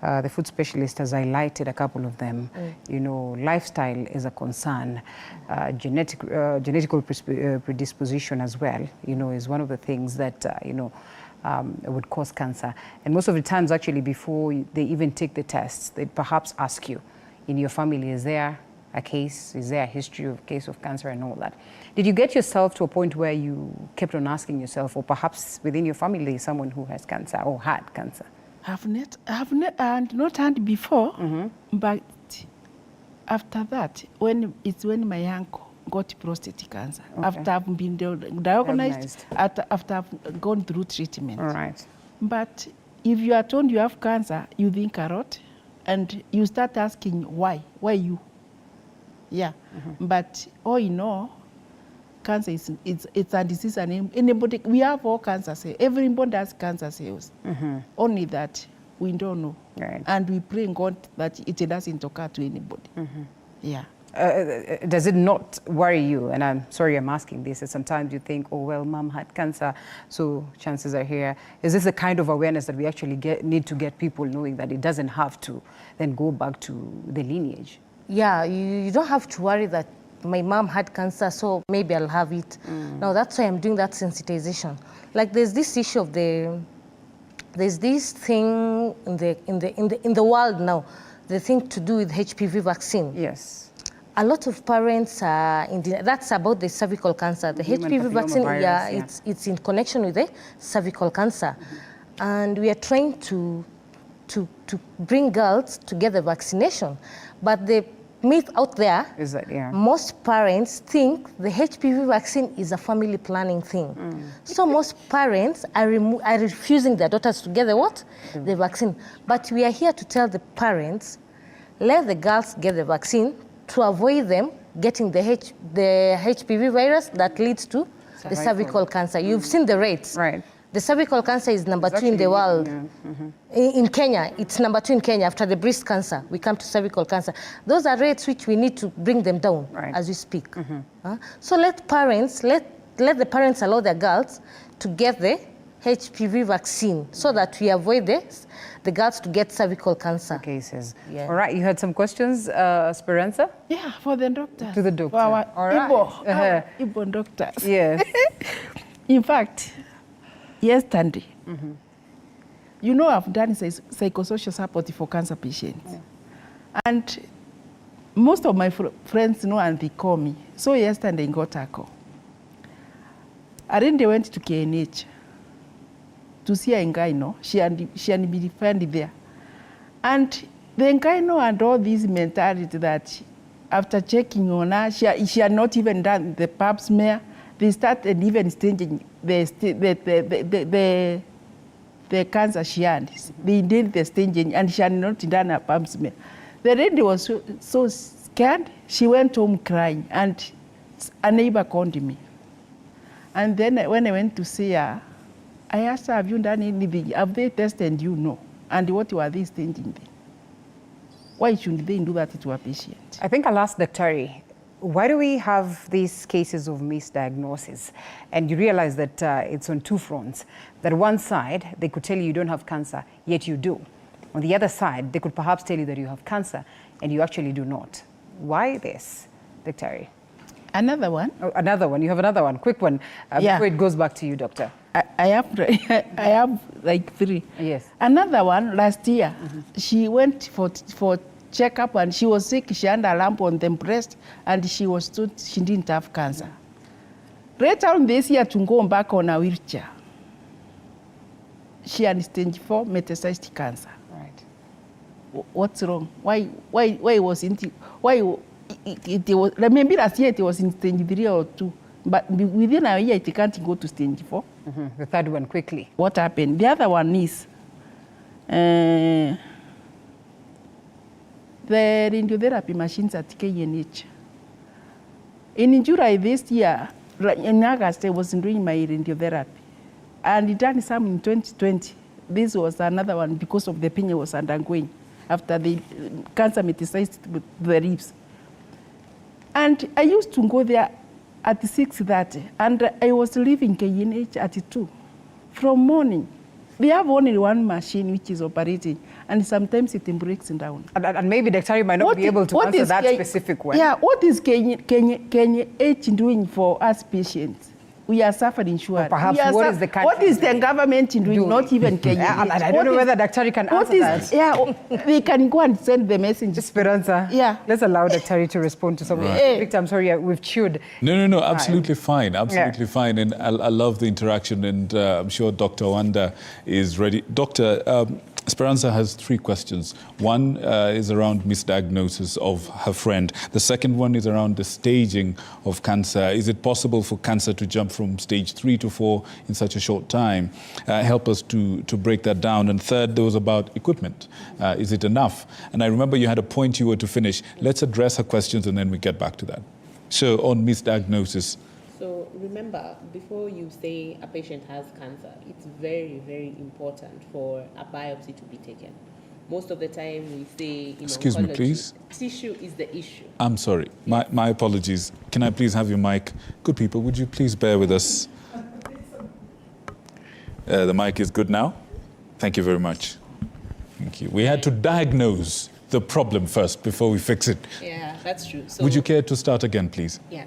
the food specialist has highlighted a couple of them. Lifestyle is a concern. Genetical predisposition as well, is one of the things that, would cause cancer. And most of the times, actually, before they even take the tests, they perhaps ask you, in your family, is there a case? Is there a history of case of cancer and all that? Did you get yourself to a point where you kept on asking yourself, or perhaps within your family, someone who has cancer or had cancer? I've not had before, but after that, when my uncle got prostate cancer, after I've been diagnosed, after I've gone through treatment. All right. But if you are told you have cancer, you think a lot, and you start asking why you? Yeah, but all you know, cancer it's a disease, and anybody, we have all cancer cells. Everybody has cancer cells. Only that we don't know, right. And we pray God that it doesn't occur to anybody. Yeah. Does it not worry you? And I'm sorry I'm asking this. That sometimes you think, oh well, mom had cancer, so chances are here. Is this the kind of awareness that we actually need to get people knowing that it doesn't have to then go back to the lineage? Yeah, you don't have to worry that my mom had cancer, so maybe I'll have it. Now that's why I'm doing that sensitization. Like there's this issue of there's this thing in the world now, the thing to do with HPV vaccine. Yes. A lot of parents are that's about the cervical cancer. The HPV vaccine, it's in connection with the cervical cancer, and we are trying to bring girls to get the vaccination, but the myth out there is that most parents think the HPV vaccine is a family planning thing. So most parents are refusing their daughters to get the vaccine. But we are here to tell the parents, let the girls get the vaccine to avoid them getting the HPV virus that leads to the cervical cancer. You've seen the rates. Right. The cervical cancer is number 2 in the world. In Kenya, it's number 2 in Kenya. After the breast cancer, we come to cervical cancer. Those are rates which we need to bring them down as we speak. So let the parents allow their girls to get the HPV vaccine so that we avoid the girls to get cervical cancer cases. Yeah. All right, you had some questions, Speranza? Yeah, for the doctor. To the doctor. For our all right. Igbo doctors. Yes. In fact, yesterday, I've done psychosocial support for cancer patients. And most of my friends know and they call me. So yesterday I got a call. And then they went to KNH to see a gyno. She had been found there. And the gyno had all this mentality that after checking on her, she had not even done the pap smear. They started even staging the the cancer she had. They did the staging and she had not done a pap smear. The lady was so scared, she went home crying, and a neighbor called me. And then when I went to see her, I asked her, have you done anything? Have they tested you? No. And what were they staging there? Why should they do that to a patient? I think I'll ask Dr. Why do we have these cases of misdiagnosis? And you realize that it's on two fronts. That one side, they could tell you don't have cancer, yet you do. On the other side, they could perhaps tell you that you have cancer, and you actually do not. Why this, Dr. Another one? Oh, another one. You have another one. Quick one. Before it goes back to you, doctor. I have like 3. Yes. Another one last year, she went for checkup and she was sick. She had a lump on the breast and she was told she didn't have cancer. Right on this year to go back on a wheelchair. She had stage 4 metastatic cancer. Right. What's wrong? Why wasn't it? Why it was? Maybe last year it was in stage 3 or 2, but within a year it can't go to stage 4. The third one, quickly. What happened? The other one is the radiotherapy machines at KNH. In July this year, in August, I was doing my radiotherapy. And it done some in 2020. This was another one because of the pain I was undergoing after the cancer metastasized with the ribs. And I used to go there at 6:30, and I was leaving KNH at 2. From morning, they have only one machine which is operating, and sometimes it breaks down. And maybe Dr. might not be able to answer that specific one. Yeah, what is KNH doing for us patients? We are suffering, sure. Or perhaps what is the government doing? Not even KNH. And I don't know whether Dr. can answer that. Yeah, they can go and send the message. Esperanza, yeah. Let's allow Dr. to respond to something. Right. Victor, I'm sorry, we've chewed. No, absolutely fine, absolutely fine. And I love the interaction, and I'm sure Dr. Wanda is ready. Doctor, Esperanza has 3 questions. One is around misdiagnosis of her friend. The second one is around the staging of cancer. Is it possible for cancer to jump from stage 3 to 4 in such a short time? Help us to break that down. And third, there was about equipment. Is it enough? And I remember you had a point you were to finish. Let's address her questions and then we get back to that. So on misdiagnosis. So remember, before you say a patient has cancer, it's very, very important for a biopsy to be taken. Most of the time we say, Excuse me, please. Tissue is the issue. I'm sorry. My apologies. Can I please have your mic? Good people, would you please bear with us? The mic is good now? Thank you very much. Thank you. We had to diagnose the problem first before we fix it. Yeah, that's true. So, would you care to start again, please? Yeah.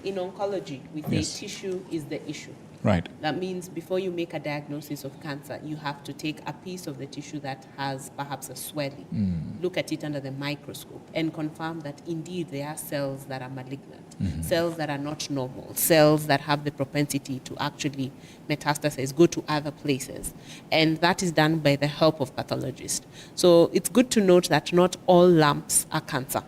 In oncology, we say tissue is the issue. Right. That means before you make a diagnosis of cancer, you have to take a piece of the tissue that has perhaps a swelling, look at it under the microscope, and confirm that indeed there are cells that are malignant, cells that are not normal, cells that have the propensity to actually metastasize, go to other places. And that is done by the help of pathologists. So it's good to note that not all lumps are cancer.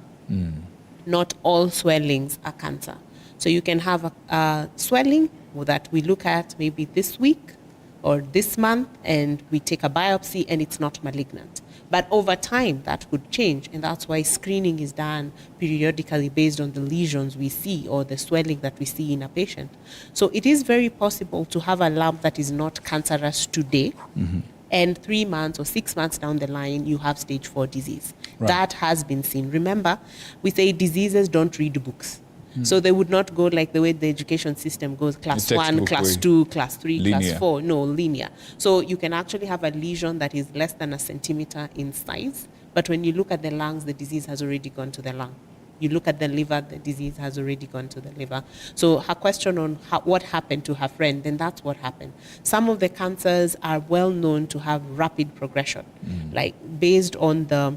Not all swellings are cancer. So you can have a swelling that we look at maybe this week or this month, and we take a biopsy and it's not malignant. But over time, that could change, and that's why screening is done periodically based on the lesions we see or the swelling that we see in a patient. So it is very possible to have a lump that is not cancerous today, and 3 months or 6 months down the line, you have stage 4 disease. Right. That has been seen. Remember, we say diseases don't read books. So they would not go like the way the education system goes, class 1, class 2, class 3, linear. Class 4. No, linear. So you can actually have a lesion that is less than a centimeter in size, but when you look at the lungs, the disease has already gone to the lung. You look at the liver, the disease has already gone to the liver. So her question on what happened to her friend, then that's what happened. Some of the cancers are well known to have rapid progression, like based on the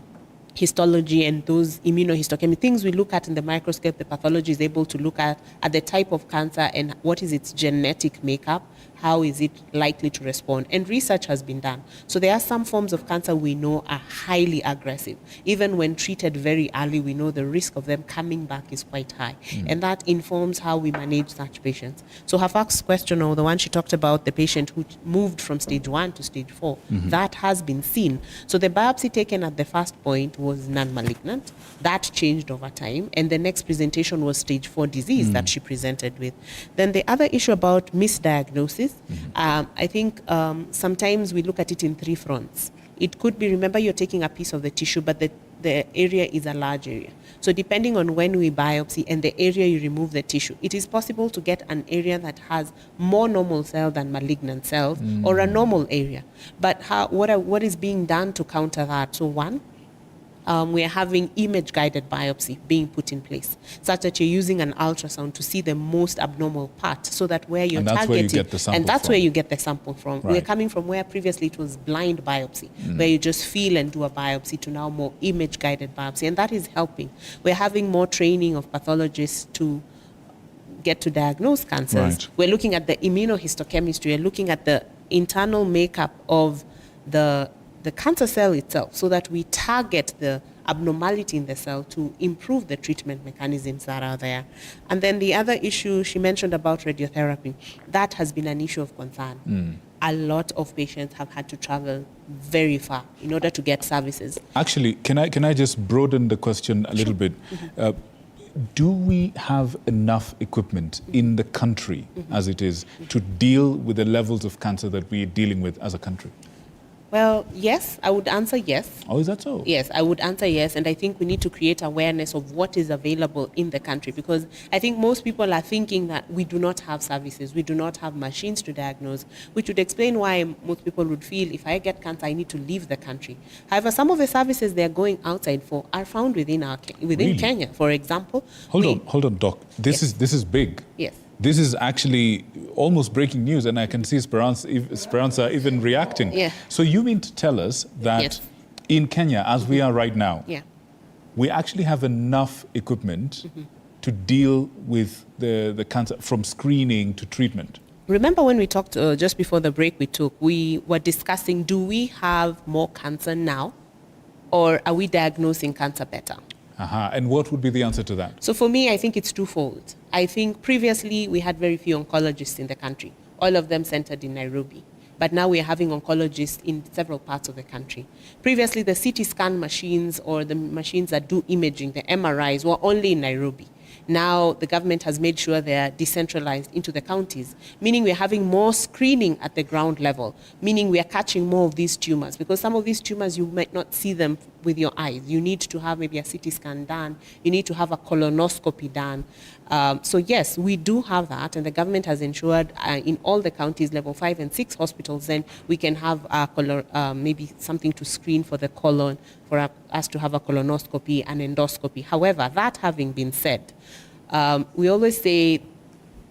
histology and those immunohistochemistry things we look at in the microscope. The pathology is able to look at the type of cancer and what is its genetic makeup, how is it likely to respond? And research has been done. So there are some forms of cancer we know are highly aggressive. Even when treated very early, we know the risk of them coming back is quite high. And that informs how we manage such patients. So her first question, or the one she talked about, the patient who moved from stage 1 to stage 4, that has been seen. So the biopsy taken at the first point was non-malignant. That changed over time. And the next presentation was stage 4 disease that she presented with. Then the other issue about misdiagnosis, I think sometimes we look at it in 3 fronts. It could be, remember, you're taking a piece of the tissue, but the area is a large area. So depending on when we biopsy and the area you remove the tissue, it is possible to get an area that has more normal cell than malignant cells, or a normal area. But what is being done to counter that? So one, we are having image-guided biopsy being put in place, such that you're using an ultrasound to see the most abnormal part, so that where you're targeting, where you get the sample and that's from. where you get the sample from. Right. We're coming from where previously it was blind biopsy, where you just feel and do a biopsy, to now more image-guided biopsy, and that is helping. We're having more training of pathologists to get to diagnose cancers. Right. We're looking at the immunohistochemistry, we're looking at the internal makeup of the cancer cell itself, so that we target the abnormality in the cell to improve the treatment mechanisms that are there. And then the other issue she mentioned about radiotherapy, that has been an issue of concern. A lot of patients have had to travel very far in order to get services. Actually, can I just broaden the question a little bit? Do we have enough equipment in the country as it is to deal with the levels of cancer that we're dealing with as a country? Well, yes, I would answer yes. Oh, is that so? Yes, I would answer yes, and I think we need to create awareness of what is available in the country, because I think most people are thinking that we do not have services, we do not have machines to diagnose, which would explain why most people would feel, if I get cancer, I need to leave the country. However, some of the services they're going outside for are found within Really? Kenya, for example. Hold on, Doc. This is big. Yes. This is actually almost breaking news, and I can see Esperanza even reacting. Yeah. So you mean to tell us that Yes. in Kenya, as we are right now, Yeah. we actually have enough equipment to deal with the cancer, from screening to treatment? Remember when we talked just before the break we were discussing, do we have more cancer now, or are we diagnosing cancer better? And what would be the answer to that? So for me, I think it's twofold. I think previously we had very few oncologists in the country, all of them centered in Nairobi. But now we are having oncologists in several parts of the country. Previously, the CT scan machines, or the machines that do imaging, the MRIs, were only in Nairobi. Now the government has made sure they are decentralized into the counties, meaning we're having more screening at the ground level, meaning we are catching more of these tumors, because some of these tumors you might not see them with your eyes. You need to have maybe a CT scan done, you need to have a colonoscopy done. So yes, we do have that, and the government has ensured in all the counties, level 5 and 6 hospitals, then we can have maybe something to screen for the colon, for us to have a colonoscopy and endoscopy. However, that having been said, we always say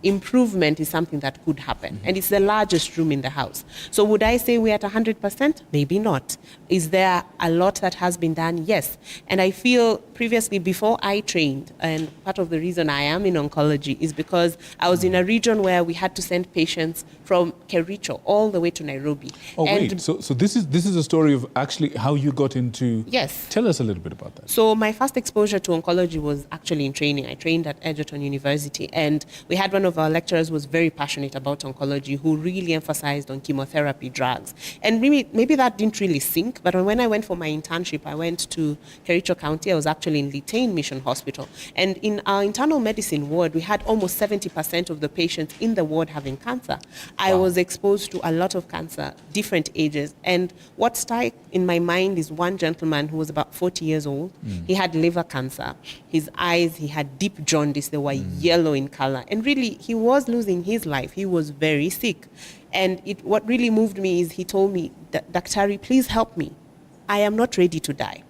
improvement is something that could happen, and it's the largest room in the house. So would I say we're at 100%? Maybe not. Is there a lot that has been done? Yes. And I feel previously, before I trained, and part of the reason I am in oncology is because I was in a region where we had to send patients from Kericho all the way to Nairobi. Oh, wait. So this is a story of actually how you got into... Yes. Tell us a little bit about that. So my first exposure to oncology was actually in training. I trained at Egerton University, and we had one of our lecturers who was very passionate about oncology, who really emphasized on chemotherapy drugs. And maybe that didn't really sink, but when I went for my internship, I went to Kericho County. I was actually in Litein Mission Hospital. And in our internal medicine ward, we had almost 70% of the patients in the ward having cancer. I was exposed to a lot of cancer, different ages. And what stuck in my mind is one gentleman who was about 40 years old. He had liver cancer. His eyes, he had deep jaundice. They were yellow in color. And really, he was losing his life. He was very sick. And what really moved me is he told me, Daktari, please help me. I am not ready to die.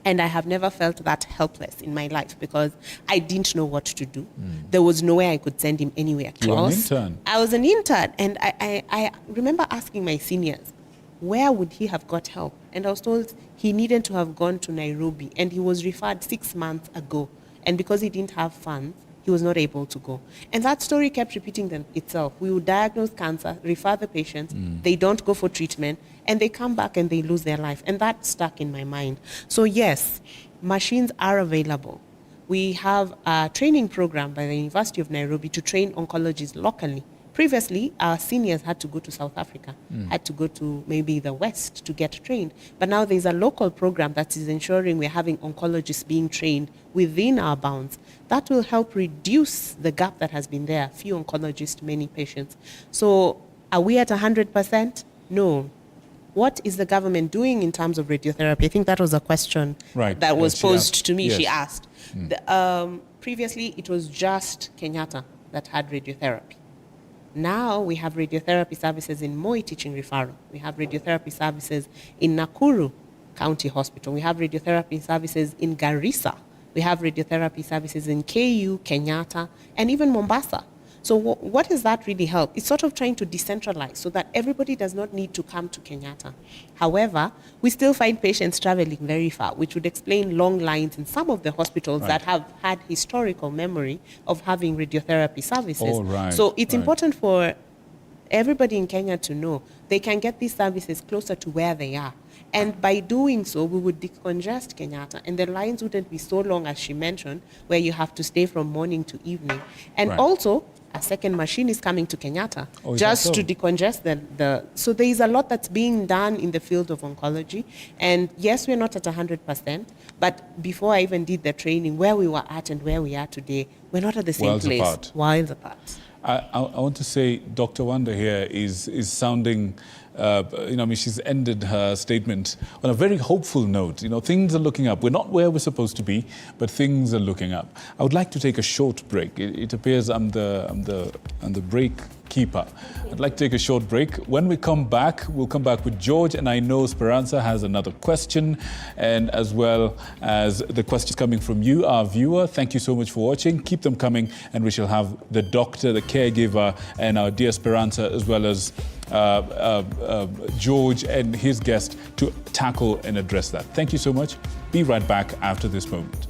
And I have never felt that helpless in my life, because I didn't know what to do. There was no way I could send him anywhere close. You were an intern. I was an intern. And I remember asking my seniors, where would he have got help? And I was told he needed to have gone to Nairobi, and he was referred 6 months ago. And because he didn't have funds, he was not able to go. And that story kept repeating itself. We would diagnose cancer, refer the patients, they don't go for treatment, and they come back and they lose their life. And that stuck in my mind. So yes, machines are available. We have a training program by the University of Nairobi to train oncologists locally. Previously, our seniors had to go to South Africa, had to go to maybe the West to get trained. But now there's a local program that is ensuring we're having oncologists being trained within our bounds. That will help reduce the gap that has been there, few oncologists, many patients. So are we at 100%? No. What is the government doing in terms of radiotherapy? I think that was a question that was posed to me. Yes. She asked. Previously, it was just Kenyatta that had radiotherapy. Now we have radiotherapy services in Moi Teaching Referral. We have radiotherapy services in Nakuru County Hospital. We have radiotherapy services in Garissa. We have radiotherapy services in KU, Kenyatta, and even Mombasa. So what does that really help? It's sort of trying to decentralize so that everybody does not need to come to Kenyatta. However, we still find patients traveling very far, which would explain long lines in some of the hospitals that have had historical memory of having radiotherapy services. Oh, right, so it's important for everybody in Kenya to know they can get these services closer to where they are. And by doing so, we would decongest Kenyatta, and the lines wouldn't be so long, as she mentioned, where you have to stay from morning to evening. And also, a second machine is coming to Kenyatta just to decongest the. So there is a lot that's being done in the field of oncology. And yes, we're not at 100%, but before I even did the training, where we were at and where we are today, we're not at the same place. Miles apart. I want to say Dr. Wanda here is sounding, she's ended her statement on a very hopeful note. Things are looking up. We're not where we're supposed to be, but things are looking up. I would like to take a short break. It appears I'm the break keeper. I'd like to take a short break. When we come back, we'll come back with George, and I know Speranza has another question, and as well as the questions coming from you, our viewer. Thank you so much for watching. Keep them coming, and we shall have the doctor, the caregiver, and our dear Speranza, as well as George and his guest to tackle and address that. Thank you so much. Be right back after this moment.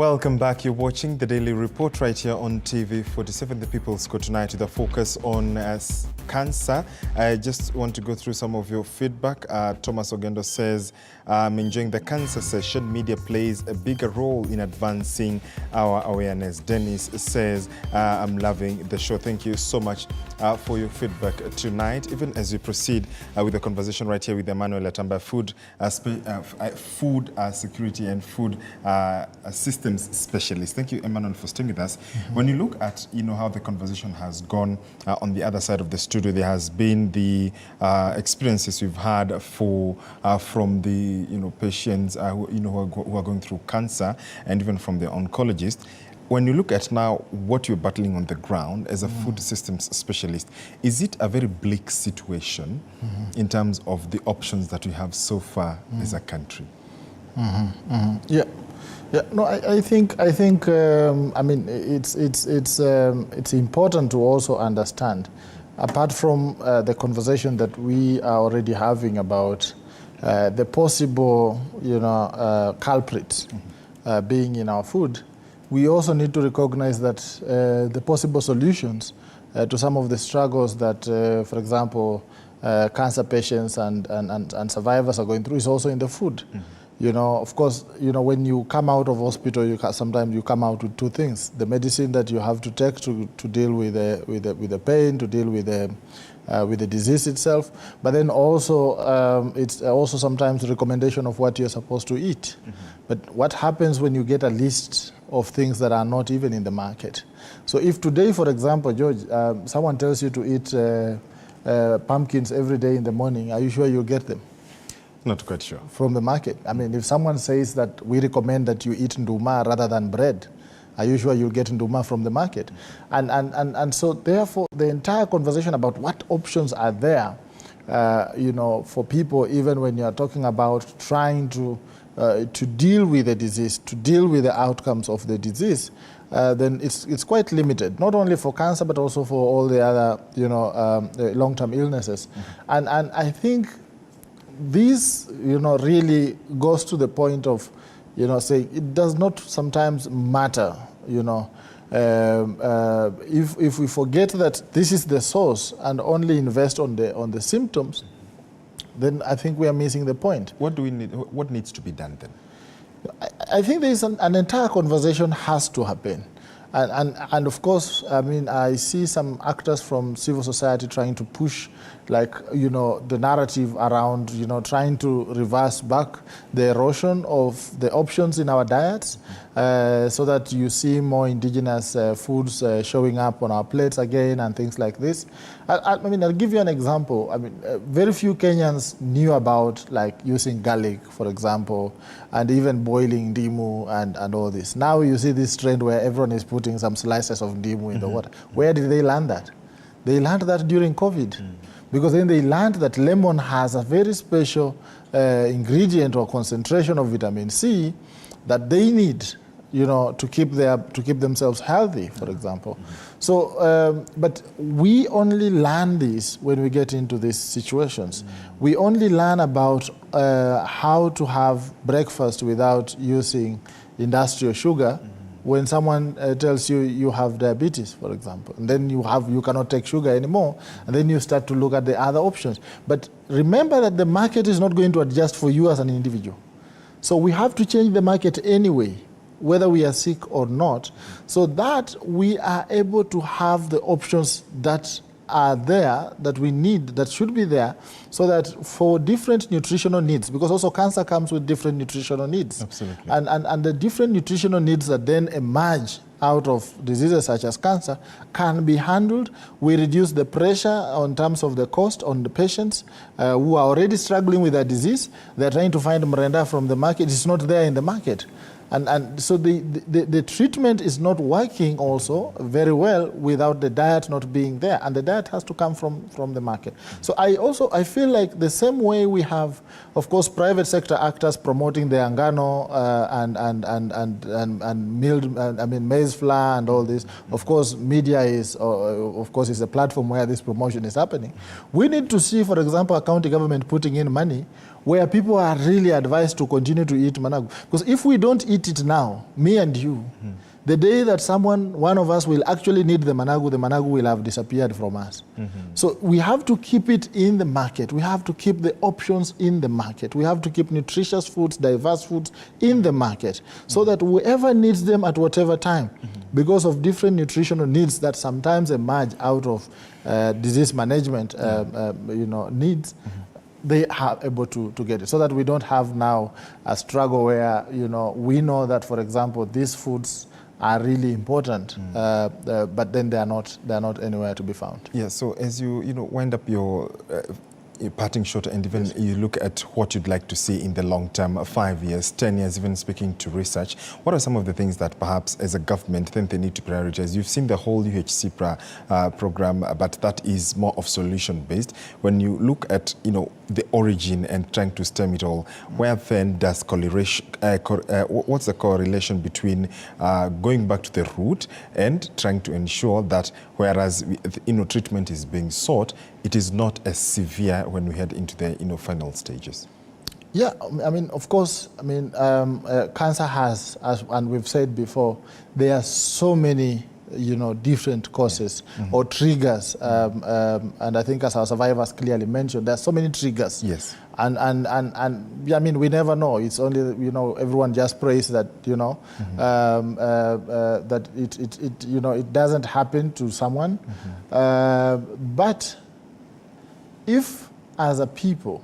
Welcome back. You're watching The Daily Report right here on TV 47, The People's Court tonight with a focus on cancer. I just want to go through some of your feedback. Thomas Ogendo says, I'm enjoying the cancer session. Media plays a bigger role in advancing our awareness. Dennis says, I'm loving the show. Thank you so much for your feedback tonight. Even as we proceed with the conversation right here with Emmanuel Atamba, food security and food systems specialist. Thank you, Emmanuel, for staying with us. When you look at, how the conversation has gone on the other side of the studio, there has been the experiences we've had from the patients who are going through cancer, and even from the oncologist. When you look at now what you're battling on the ground as a food systems specialist, is it a very bleak situation in terms of the options that we have so far as a country? Yeah. No, I think. I mean, it's important to also understand, apart from the conversation that we are already having about the possible, culprits being in our food, we also need to recognize that the possible solutions to some of the struggles that, for example, cancer patients and survivors are going through is also in the food. Of course, when you come out of hospital, sometimes you come out with two things: the medicine that you have to take to deal with the pain, to deal with the disease itself, but then also it's also sometimes a recommendation of what you're supposed to eat. But what happens when you get a list of things that are not even in the market? So if today, for example, George, someone tells you to eat pumpkins every day in the morning, are you sure you'll get them? Not quite sure. From the market. I mean, if someone says that we recommend that you eat nduma rather than bread, are you sure you'll get nduma from the market? And so therefore, the entire conversation about what options are there, for people, even when you're talking about trying to deal with the disease, to deal with the outcomes of the disease, then it's quite limited, not only for cancer, but also for all the other, long-term illnesses. And I think this, really goes to the point of, saying it does not sometimes matter, if we forget that this is the source and only invest on the symptoms, then I think we are missing the point. What do we need? What needs to be done then? I think there is an entire conversation has to happen. And of course, I mean, I see some actors from civil society trying to push, the narrative around, trying to reverse back the erosion of the options in our diets, so that you see more indigenous foods showing up on our plates again and things like this. I mean, I'll give you an example. I mean, very few Kenyans knew about using garlic, for example, and even boiling ndimu and all this. Now you see this trend where everyone is putting some slices of ndimu in the water. Where did they learn that? They learned that during COVID. Because then they learned that lemon has a very special ingredient or concentration of vitamin C that they need, to keep themselves healthy, for example. So, but we only learn this when we get into these situations. We only learn about how to have breakfast without using industrial sugar when someone tells you you have diabetes, for example, and then you cannot take sugar anymore, and then you start to look at the other options. But remember that the market is not going to adjust for you as an individual. So we have to change the market anyway, whether we are sick or not, so that we are able to have the options that are there, that we need, that should be there, so that for different nutritional needs, because also cancer comes with different nutritional needs. Absolutely. And the different nutritional needs that then emerge out of diseases such as cancer can be handled. We reduce the pressure on terms of the cost on the patients who are already struggling with their disease. They're trying to find mrenda from the market. It's not there in the market. And so the treatment is not working also very well without the diet not being there, and the diet has to come from the market. So I feel like the same way we have, of course, private sector actors promoting the angano and milled, maize flour and all this. Of course, media is a platform where this promotion is happening. We need to see, for example, a county government putting in money where people are really advised to continue to eat managu. Because if we don't eat it now, me and you, the day that one of us will actually need the managu will have disappeared from us. So we have to keep it in the market. We have to keep the options in the market. We have to keep nutritious foods, diverse foods in the market, so that whoever needs them at whatever time, because of different nutritional needs that sometimes emerge out of disease management needs, they are able to get it, so that we don't have now a struggle where we know that, for example, these foods are really important, but then they are not anywhere to be found. Yeah. So as you wind up your parting shot, and even you look at what you'd like to see in the long term, 5 years, 10 years, even speaking to research, what are some of the things that perhaps as a government then they need to prioritize? You've seen the whole UHCPRA program, but that is more of solution based. When you look at the origin and trying to stem it all, where then does correlation? What's the correlation between going back to the root and trying to ensure that whereas treatment is being sought, it is not as severe when we head into the final stages? Yeah, I mean, of course, cancer has, and we've said before, there are so many different causes or triggers, and I think as our survivors clearly mentioned, there are so many triggers. Yes. And I mean, we never know. It's only everyone just prays that that it doesn't happen to someone. But if as a people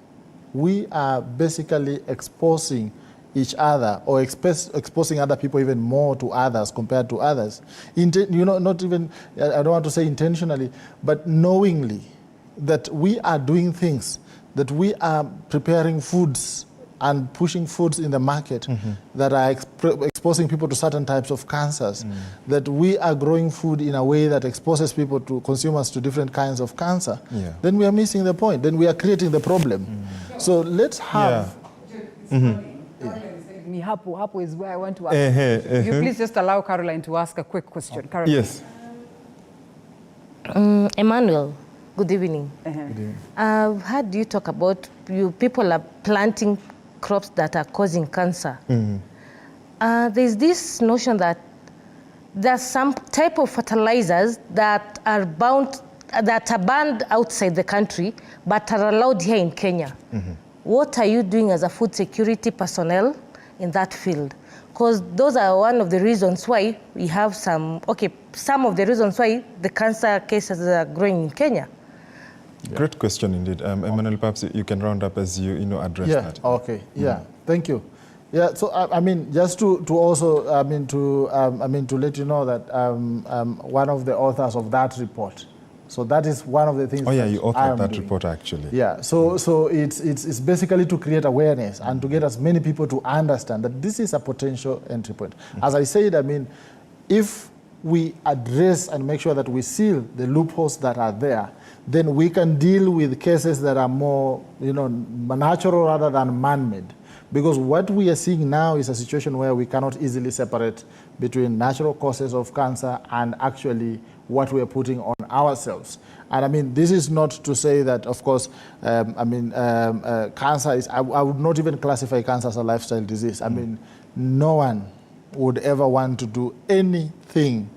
we are basically exposing each other or exposing other people even more to others compared to others, not even, I don't want to say intentionally, but knowingly, that we are doing things, that we are preparing foods and pushing foods in the market that are exposing people to certain types of cancers, that we are growing food in a way that exposes people to consumers to different kinds of cancer, then we are missing the point. Then we are creating the problem. So let's have... Hapo is where I want to ask. You please just allow Caroline to ask a quick question. Caroline. Yes. Emmanuel, good evening. Good evening. I've heard you talk about people are planting crops that are causing cancer. There's this notion that there's some type of fertilizers that are banned outside the country but are allowed here in Kenya. What are you doing as a food security personnel in that field? Because those are one of the reasons why we have some of the reasons why the cancer cases are growing in Kenya. Great question indeed. Emmanuel, perhaps you can round up as you address that. Okay. Yeah. Thank you. Yeah. So I mean, just to also to let you know that one of the authors of that report. So that is one of the things. Oh yeah, you authored that report actually. Yeah. So it's basically to create awareness and to get as many people to understand that this is a potential entry point. As I said, I mean, if we address and make sure that we seal the loopholes that are there, then we can deal with cases that are more, natural rather than man-made. Because what we are seeing now is a situation where we cannot easily separate between natural causes of cancer and actually what we are putting on ourselves. And I mean, this is not to say that, of course, cancer is, I would not even classify cancer as a lifestyle disease. I mean, no one would ever want to do anything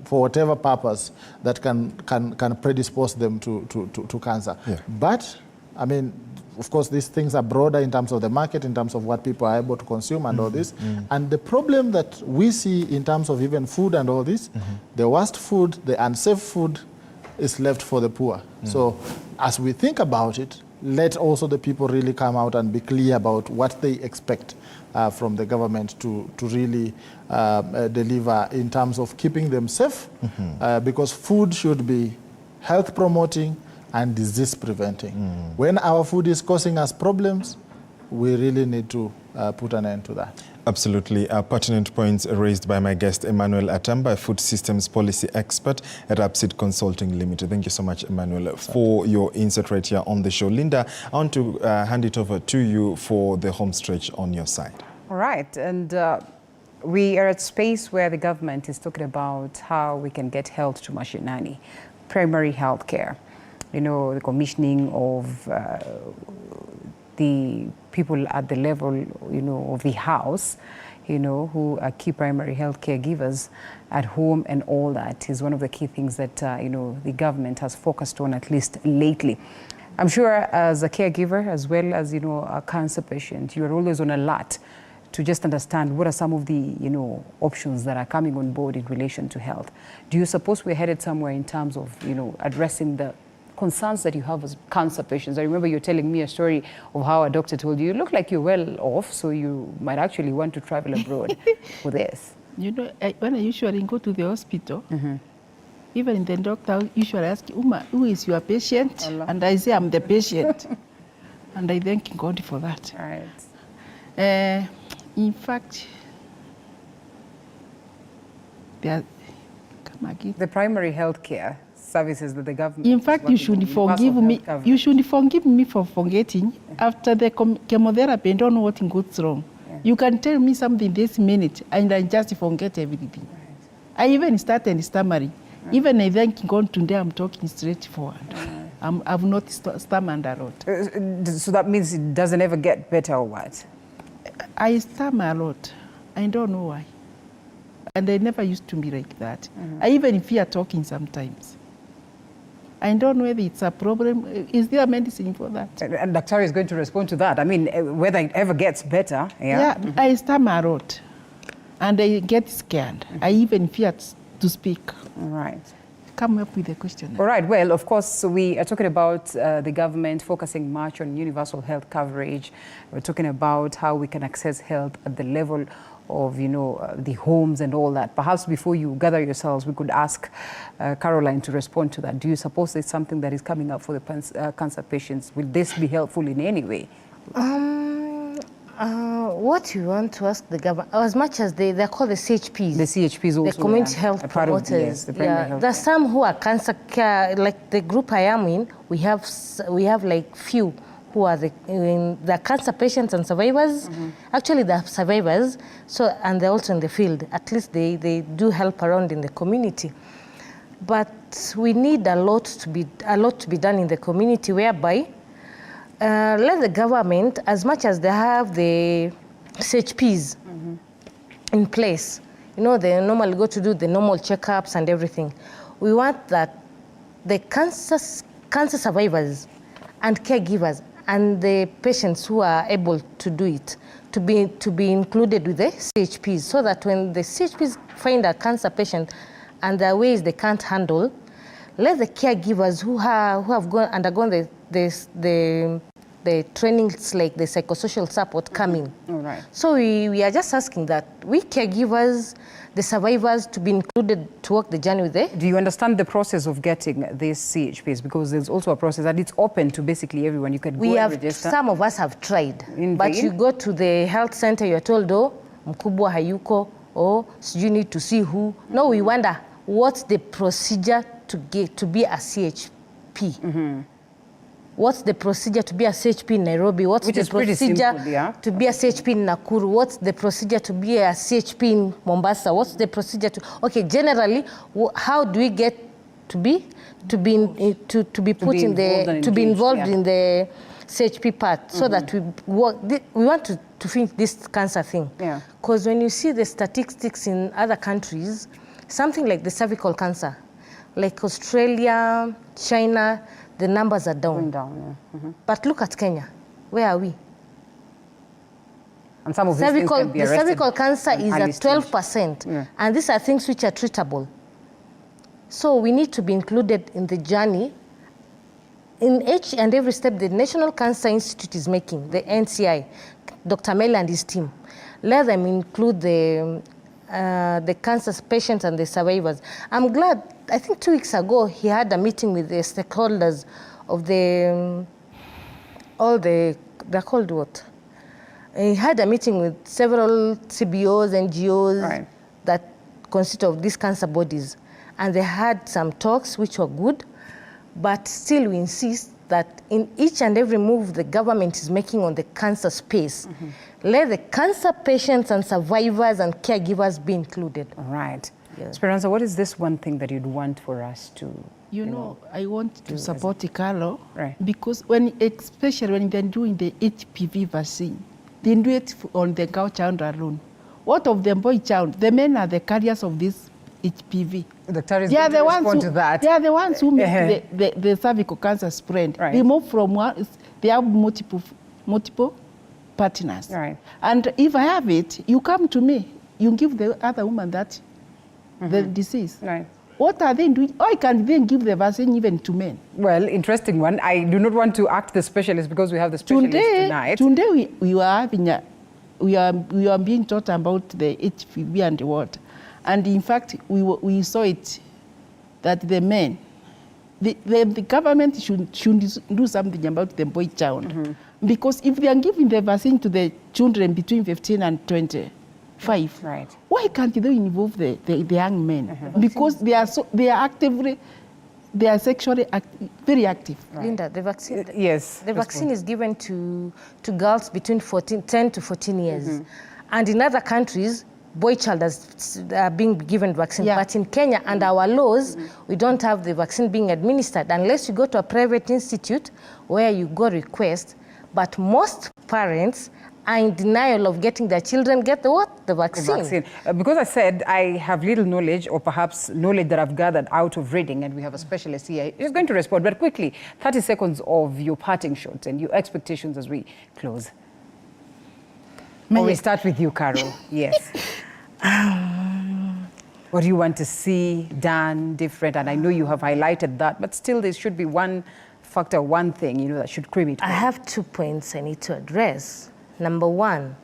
for whatever purpose that can predispose them to cancer. Yeah. But, I mean, of course, these things are broader in terms of the market, in terms of what people are able to consume and all this. And the problem that we see in terms of even food and all this, the worst food, the unsafe food, is left for the poor. So as we think about it, let also the people really come out and be clear about what they expect from the government to really deliver in terms of keeping them safe, because food should be health promoting and disease preventing. When our food is causing us problems, we really need to put an end to that. Absolutely. Pertinent points raised by my guest, Emmanuel Atamba, a food systems policy expert at Upseed Consulting Limited. Thank you so much, Emmanuel, for your insight right here on the show. Linda, I want to hand it over to you for the home stretch on your side. All right. And we are at space where the government is talking about how we can get health to mashinani, primary health care. The commissioning of the people at the level, you know, of the house, you know, who are key primary health caregivers at home and all that is one of the key things that, you know, the government has focused on, at least lately. I'm sure as a caregiver, as well as, you know, a cancer patient, you are always on alert to just understand what are some of the, you know, options that are coming on board in relation to health. Do you suppose we're headed somewhere in terms of, you know, addressing the concerns that you have as cancer patients? I remember you telling me a story of how a doctor told you, you look like you're well off, so you might actually want to travel abroad for this. You know, when I usually go to the hospital, even the doctor usually asks, Uma, who is your patient? Allah. And I say, I'm the patient. And I thank God for that. Right. In fact, come again. The primary health care services that the government... In fact, you should forgive me. You should forgive me for forgetting. After the chemotherapy, I don't know what goes wrong. Yeah. You can tell me something this minute, and I just forget everything. Right. I even started stammering. Right. Even I thank God today I'm talking straightforward. Right. I've not stammered a lot. So that means it doesn't ever get better or what? I stammer a lot. I don't know why. And I never used to be like that. I even fear talking sometimes. I don't know whether it's a problem. Is there a medicine for that? And Dr. is going to respond to that. I mean, whether it ever gets better. Yeah, I stammer a lot. And I get scared. I even fear to speak. All right. Come up with a question. All right. Well, of course, we are talking about the government focusing much on universal health coverage. We're talking about how we can access health at the level of, you know, the homes and all that. Perhaps before you gather yourselves, we could ask Caroline to respond to that. Do you suppose it's something that is coming up for the cancer patients? Will this be helpful in any way? What you want to ask the government, as much as they're called the CHPs. The CHPs also. The community health promoters. Yes, the primary health There's some who are cancer care, like the group I am in, we have like few who are the cancer patients and survivors. Actually, they're survivors, so, and they're also in the field. At least they do help around in the community. But we need a lot to be done in the community, whereby let the government, as much as they have the CHPs in place, you know, they normally go to do the normal checkups and everything. We want that the cancer survivors and caregivers and the patients who are able to do it to be included with the CHPs, so that when the CHPs find a cancer patient and there are ways they can't handle, let the caregivers who have undergone the trainings, like the psychosocial support, come in. All right. So we are just asking that we caregivers, the survivors, to be included to walk the journey with it. Do you understand the process of getting these CHPs? Because there's also a process and it's open to basically everyone. You can go and register. Some of us have tried. In but vain? you go to the health center, you're told, oh, mkubwa hayuko, or you need to see who. No, we wonder, what's the procedure to be a CHP? What's the procedure to be a CHP in Nairobi? What's the procedure to be a CHP in Nakuru? What's the procedure to be a CHP in Mombasa? What's the procedure to... Okay, generally, how do we get to be involved in the CHP part, so that we want to finish this cancer thing? Yeah. Because when you see the statistics in other countries, something like the cervical cancer, like Australia, China, the numbers are down. Going down, yeah. But look at Kenya. Where are we? And some of these things can be the arrested cervical cancer is at 12%. Yeah. And these are things which are treatable. So we need to be included in the journey. In each and every step the National Cancer Institute is making, the NCI, Dr. Mel and his team, let them include the cancer patients and the survivors. I'm glad, I think 2 weeks ago, he had a meeting with the stakeholders of they're called what? He had a meeting with several CBOs, NGOs, right, that consist of these cancer bodies. And they had some talks which were good, but still we insist that in each and every move the government is making on the cancer space, let the cancer patients and survivors and caregivers be included. All right. Yeah. Esperanza, what is this one thing that you'd want for us to, You know, I want to support Carlo, Right. because especially when they're doing the HPV vaccine, they do it on the girl child alone. What of the boy child? The men are the carriers of this HPV. Dr. is They are going to the ones respond who, to that. They are the ones who make the cervical cancer spread. Right. They move from one, they have multiple partners. Right. And if I have it, you come to me, you give the other woman that, the disease. Right. What are they doing? Why can't they give the vaccine even to men? Well, interesting one. I do not want to act the specialist because we have the specialist tonight. Today we are having we are being taught about the HPV and what, and in fact we saw it that the men, the government should do something about the boy child, because if they are giving the vaccine to the children between 15 and 25, Right. why can't they involve the young men? Because they are actively, they are sexually very active. Linda, the vaccine. Yes. The vaccine is given to girls between 10 to 14 years. And in other countries, boy child is being given vaccine. Yeah. But in Kenya, under our laws, we don't have the vaccine being administered unless you go to a private institute where you go request. But most parents are in denial of getting their children get the what? The vaccine. Because I said I have little knowledge, or perhaps knowledge that I've gathered out of reading, and we have a specialist here who's going to respond. But quickly, 30 seconds of your parting shots and your expectations as we close. Or we start with you, Carol. Yes. What do you want to see done different? And I know you have highlighted that, but still there should be one factor, one thing, you know, that should cream it. I have 2 points I need to address. Number one,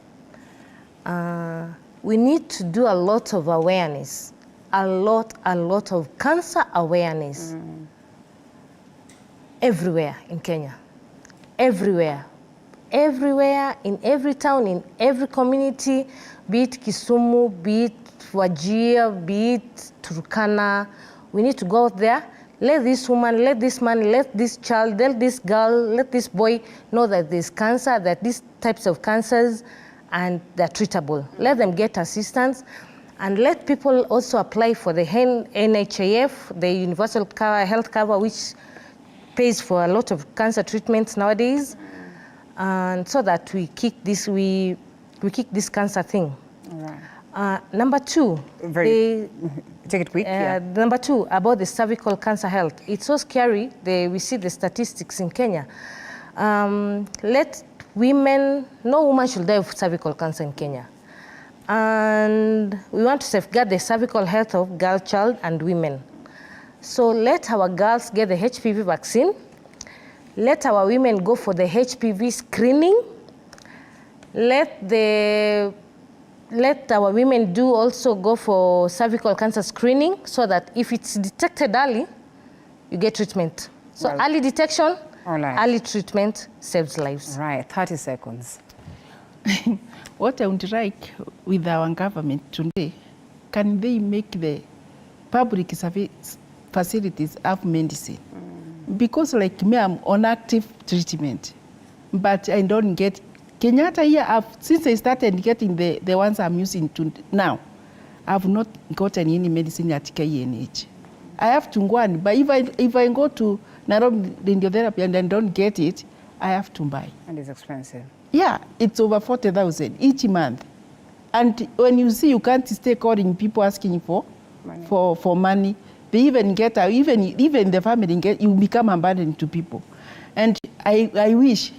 we need to do a lot of awareness, a lot of cancer awareness everywhere in Kenya, everywhere, in every town, in every community, be it Kisumu, be it Wajir, be it Turkana. We need to go out there. Let this woman, let this man, let this child, let this girl, let this boy know that there's cancer, that these types of cancers, and they're treatable. Let them get assistance, and let people also apply for the NHIF, the Universal Health Cover, which pays for a lot of cancer treatments nowadays, and so that we kick this cancer thing. Right. Number two, take it quick. Number two, about the cervical cancer health. It's so scary. We see the statistics in Kenya. Let women, no woman should die of cervical cancer in Kenya. And we want to safeguard the cervical health of girl, child, and women. So let our girls get the HPV vaccine. Let our women go for the HPV screening. Let our women also go for cervical cancer screening, so that if it's detected early, you get treatment. So early detection, early treatment saves lives. Right, 30 seconds. What I would like with our government today, can they make the public service facilities have medicine? Because like me, I'm on active treatment, but I don't get Kenyatta here. Since I started getting the ones I'm using now, I've not gotten any medicine at KNH. I have to go and buy. If I go to Nairobi radiotherapy and I don't get it, I have to buy. And it's expensive. Yeah, it's over 40,000 each month. And when you see, you can't stay calling people asking for money. They even get even the family you become abandoned to people. And I wish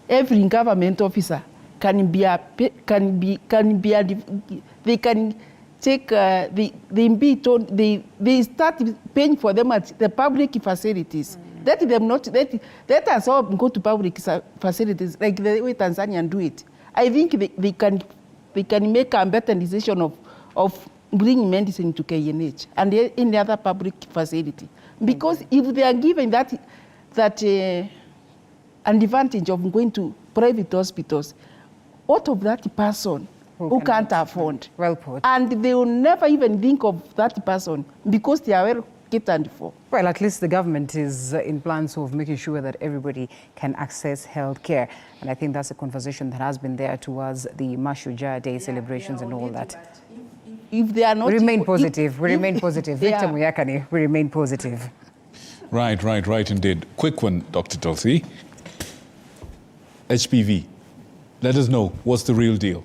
every government officer they start paying for them at the public facilities. Let us all go to public facilities like the way Tanzania do it. I think they can make a better decision of bringing medicine to KNH and any other public facility. Because if they are given that an advantage of going to private hospitals, what of that person who can't afford? Well put. And they will never even think of that person because they are well catered for. Well, at least the government is in plans of making sure that everybody can access health care. And I think that's a conversation that has been there towards the Mashujaa Day celebrations and all that. If if they are not... We remain equal- positive. We remain positive. Yeah. Victor Muyakani, we remain positive. Right indeed. Quick one, Dr. Tulsi. HPV. Let us know, what's the real deal?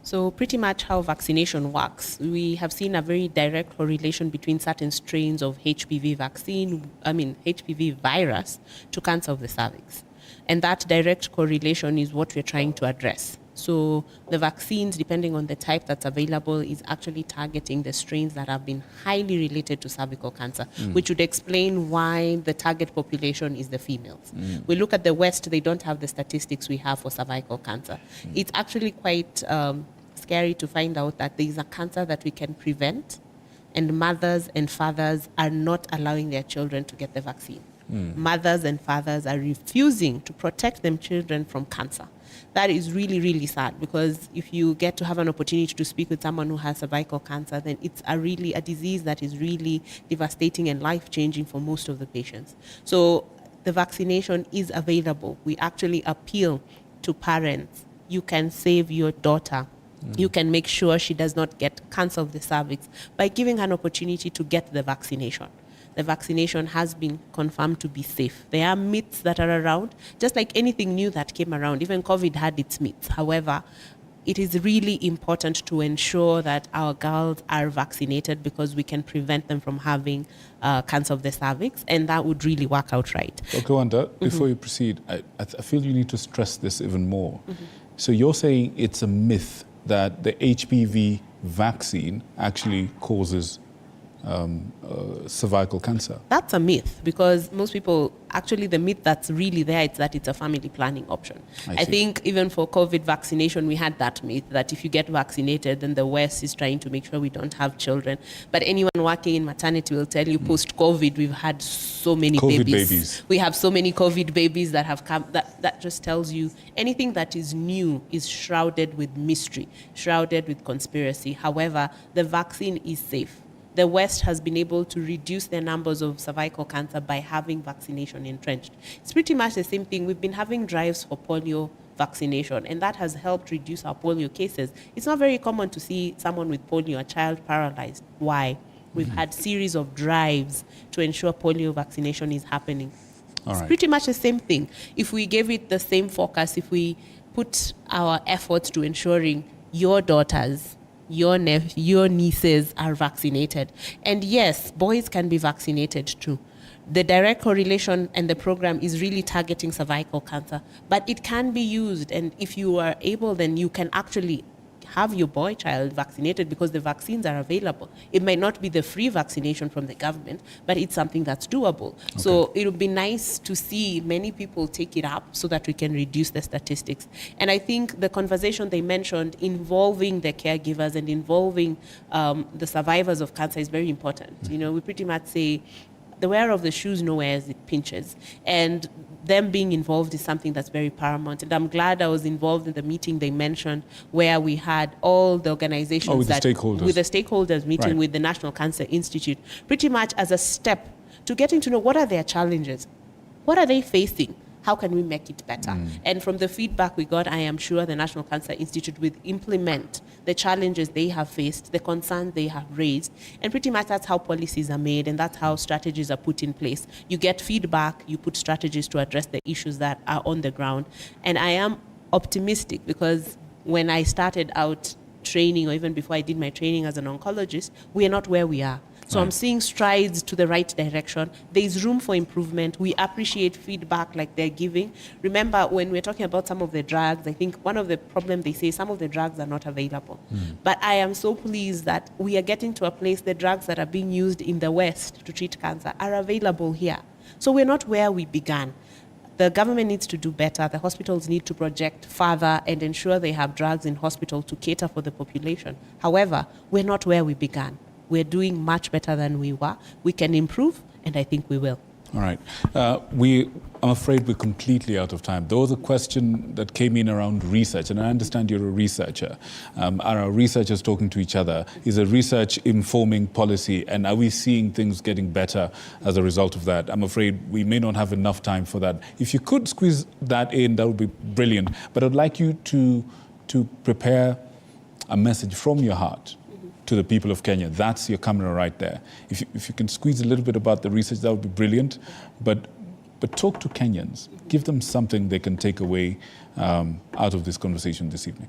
So pretty much how vaccination works, we have seen a very direct correlation between certain strains of HPV HPV virus to cancer of the cervix. And that direct correlation is what we're trying to address. So the vaccines, depending on the type that's available, is actually targeting the strains that have been highly related to cervical cancer, which would explain why the target population is the females. We look at the West, they don't have the statistics we have for cervical cancer. It's actually quite scary to find out that there is a cancer that we can prevent, and mothers and fathers are not allowing their children to get the vaccine. Mothers and fathers are refusing to protect their children from cancer. That is really, really sad, because if you get to have an opportunity to speak with someone who has cervical cancer, then it's a disease that is really devastating and life-changing for most of the patients. So the vaccination is available. We actually appeal to parents. You can save your daughter. You can make sure she does not get cancer of the cervix by giving her an opportunity to get the vaccination. The vaccination has been confirmed to be safe. There are myths that are around, just like anything new that came around. Even COVID had its myths. However, it is really important to ensure that our girls are vaccinated, because we can prevent them from having cancer of the cervix, and that would really work out right. Dr. Wanda, before you proceed, I feel you need to stress this even more. So you're saying it's a myth that the HPV vaccine actually causes cervical cancer? That's a myth, because most people, actually the myth that's really there is that it's a family planning option. I think even for COVID vaccination, we had that myth that if you get vaccinated, then the West is trying to make sure we don't have children. But anyone working in maternity will tell you post-COVID, we've had so many babies. We have so many COVID babies that have come. That just tells you anything that is new is shrouded with mystery, shrouded with conspiracy. However, the vaccine is safe. The West has been able to reduce their numbers of cervical cancer by having vaccination entrenched. It's pretty much the same thing. We've been having drives for polio vaccination, and that has helped reduce our polio cases. It's not very common to see someone with polio, a child paralyzed. Why? We've had series of drives to ensure polio vaccination is happening. It's pretty much the same thing. If we gave it the same focus, if we put our efforts to ensuring your daughters, your nieces are vaccinated. And yes, boys can be vaccinated too. The direct correlation and the program is really targeting cervical cancer, but it can be used. And if you are able, then you can actually have your boy child vaccinated, because the vaccines are available. It might not be the free vaccination from the government, but it's something that's doable. So it would be nice to see many people take it up so that we can reduce the statistics. And I think the conversation they mentioned involving the caregivers and involving the survivors of cancer is very important. You know, we pretty much say the wearer of the shoes know where it pinches. And them being involved is something that's very paramount. And I'm glad I was involved in the meeting they mentioned, where we had all the organizations with the stakeholders meeting with the National Cancer Institute, pretty much as a step to getting to know what are their challenges, what are they facing, how can we make it better? And from the feedback we got, I am sure the National Cancer Institute will implement the challenges they have faced, the concerns they have raised, and pretty much that's how policies are made, and that's how strategies are put in place. You get feedback, you put strategies to address the issues that are on the ground. And I am optimistic, because when I started out training, or even before I did my training as an oncologist, we are not where we are. So I'm seeing strides to the right direction. There is room for improvement. We appreciate feedback like they're giving. Remember, when we're talking about some of the drugs, I think one of the problems they say, some of the drugs are not available. But I am so pleased that we are getting to a place, the drugs that are being used in the West to treat cancer are available here. So we're not where we began. The government needs to do better. The hospitals need to project further and ensure they have drugs in hospital to cater for the population. However, we're not where we began. We're doing much better than we were. We can improve, and I think we will. All right. I'm afraid we're completely out of time. There was a question that came in around research, and I understand you're a researcher. Are our researchers talking to each other? Is the research informing policy, and are we seeing things getting better as a result of that? I'm afraid we may not have enough time for that. If you could squeeze that in, that would be brilliant. But I'd like you to prepare a message from your heart to the people of Kenya. That's your camera right there. If you can squeeze a little bit about the research, that would be brilliant. But talk to Kenyans. Give them something they can take away out of this conversation this evening.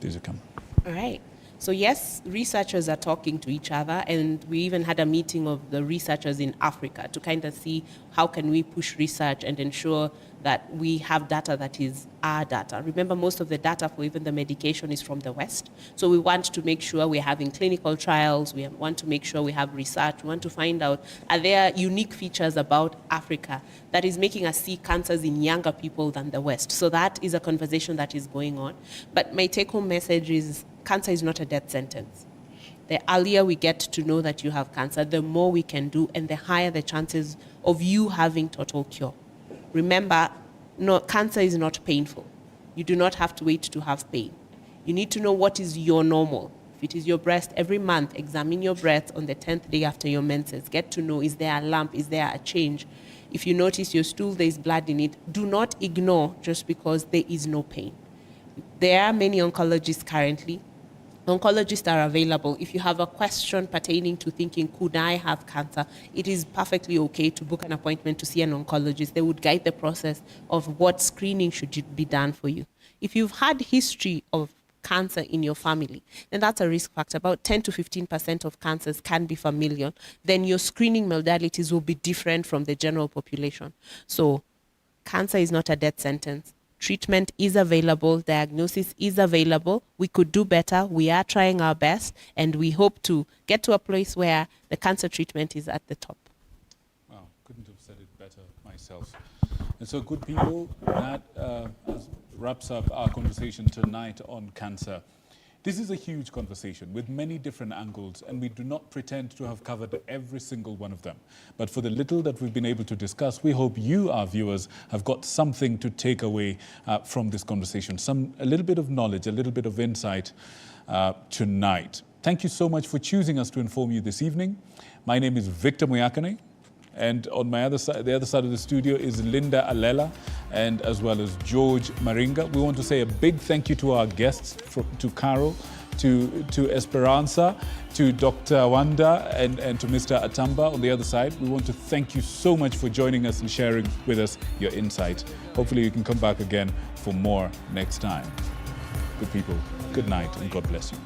There's your camera. All right. So yes, researchers are talking to each other, and we even had a meeting of the researchers in Africa to kind of see how can we push research and ensure that we have data that is our data. Remember, most of the data for even the medication is from the West. So we want to make sure we're having clinical trials. We want to make sure we have research. We want to find out, are there unique features about Africa that is making us see cancers in younger people than the West? So that is a conversation that is going on. But my take-home message is cancer is not a death sentence. The earlier we get to know that you have cancer, the more we can do, and the higher the chances of you having total cure. Remember, cancer is not painful. You do not have to wait to have pain. You need to know what is your normal. If it is your breast, every month, examine your breast on the 10th day after your menses. Get to know, is there a lump? Is there a change? If you notice your stool, there is blood in it, do not ignore just because there is no pain. There are many oncologists currently. Oncologists are available. If you have a question pertaining to thinking, could I have cancer? It is perfectly okay to book an appointment to see an oncologist. They would guide the process of what screening should be done for you. If you've had history of cancer in your family, then that's a risk factor. About 10 to 15% of cancers can be familial. Then your screening modalities will be different from the general population. So cancer is not a death sentence. Treatment is available, diagnosis is available. We could do better. We are trying our best, and we hope to get to a place where the cancer treatment is at the top. Wow, couldn't have said it better myself. And so, good people, that wraps up our conversation tonight on cancer. This is a huge conversation with many different angles, and we do not pretend to have covered every single one of them. But for the little that we've been able to discuss, we hope you, our viewers, have got something to take away from this conversation, a little bit of knowledge, a little bit of insight tonight. Thank you so much for choosing us to inform you this evening. My name is Victor Muyakane. And on my other side, the other side of the studio is Linda Alela, and as well as George Maringa. We want to say a big thank you to our guests, to Carol, to Esperanza, to Dr. Wanda, and to Mr. Atamba on the other side. We want to thank you so much for joining us and sharing with us your insight. Hopefully you can come back again for more next time. Good people, good night, and God bless you.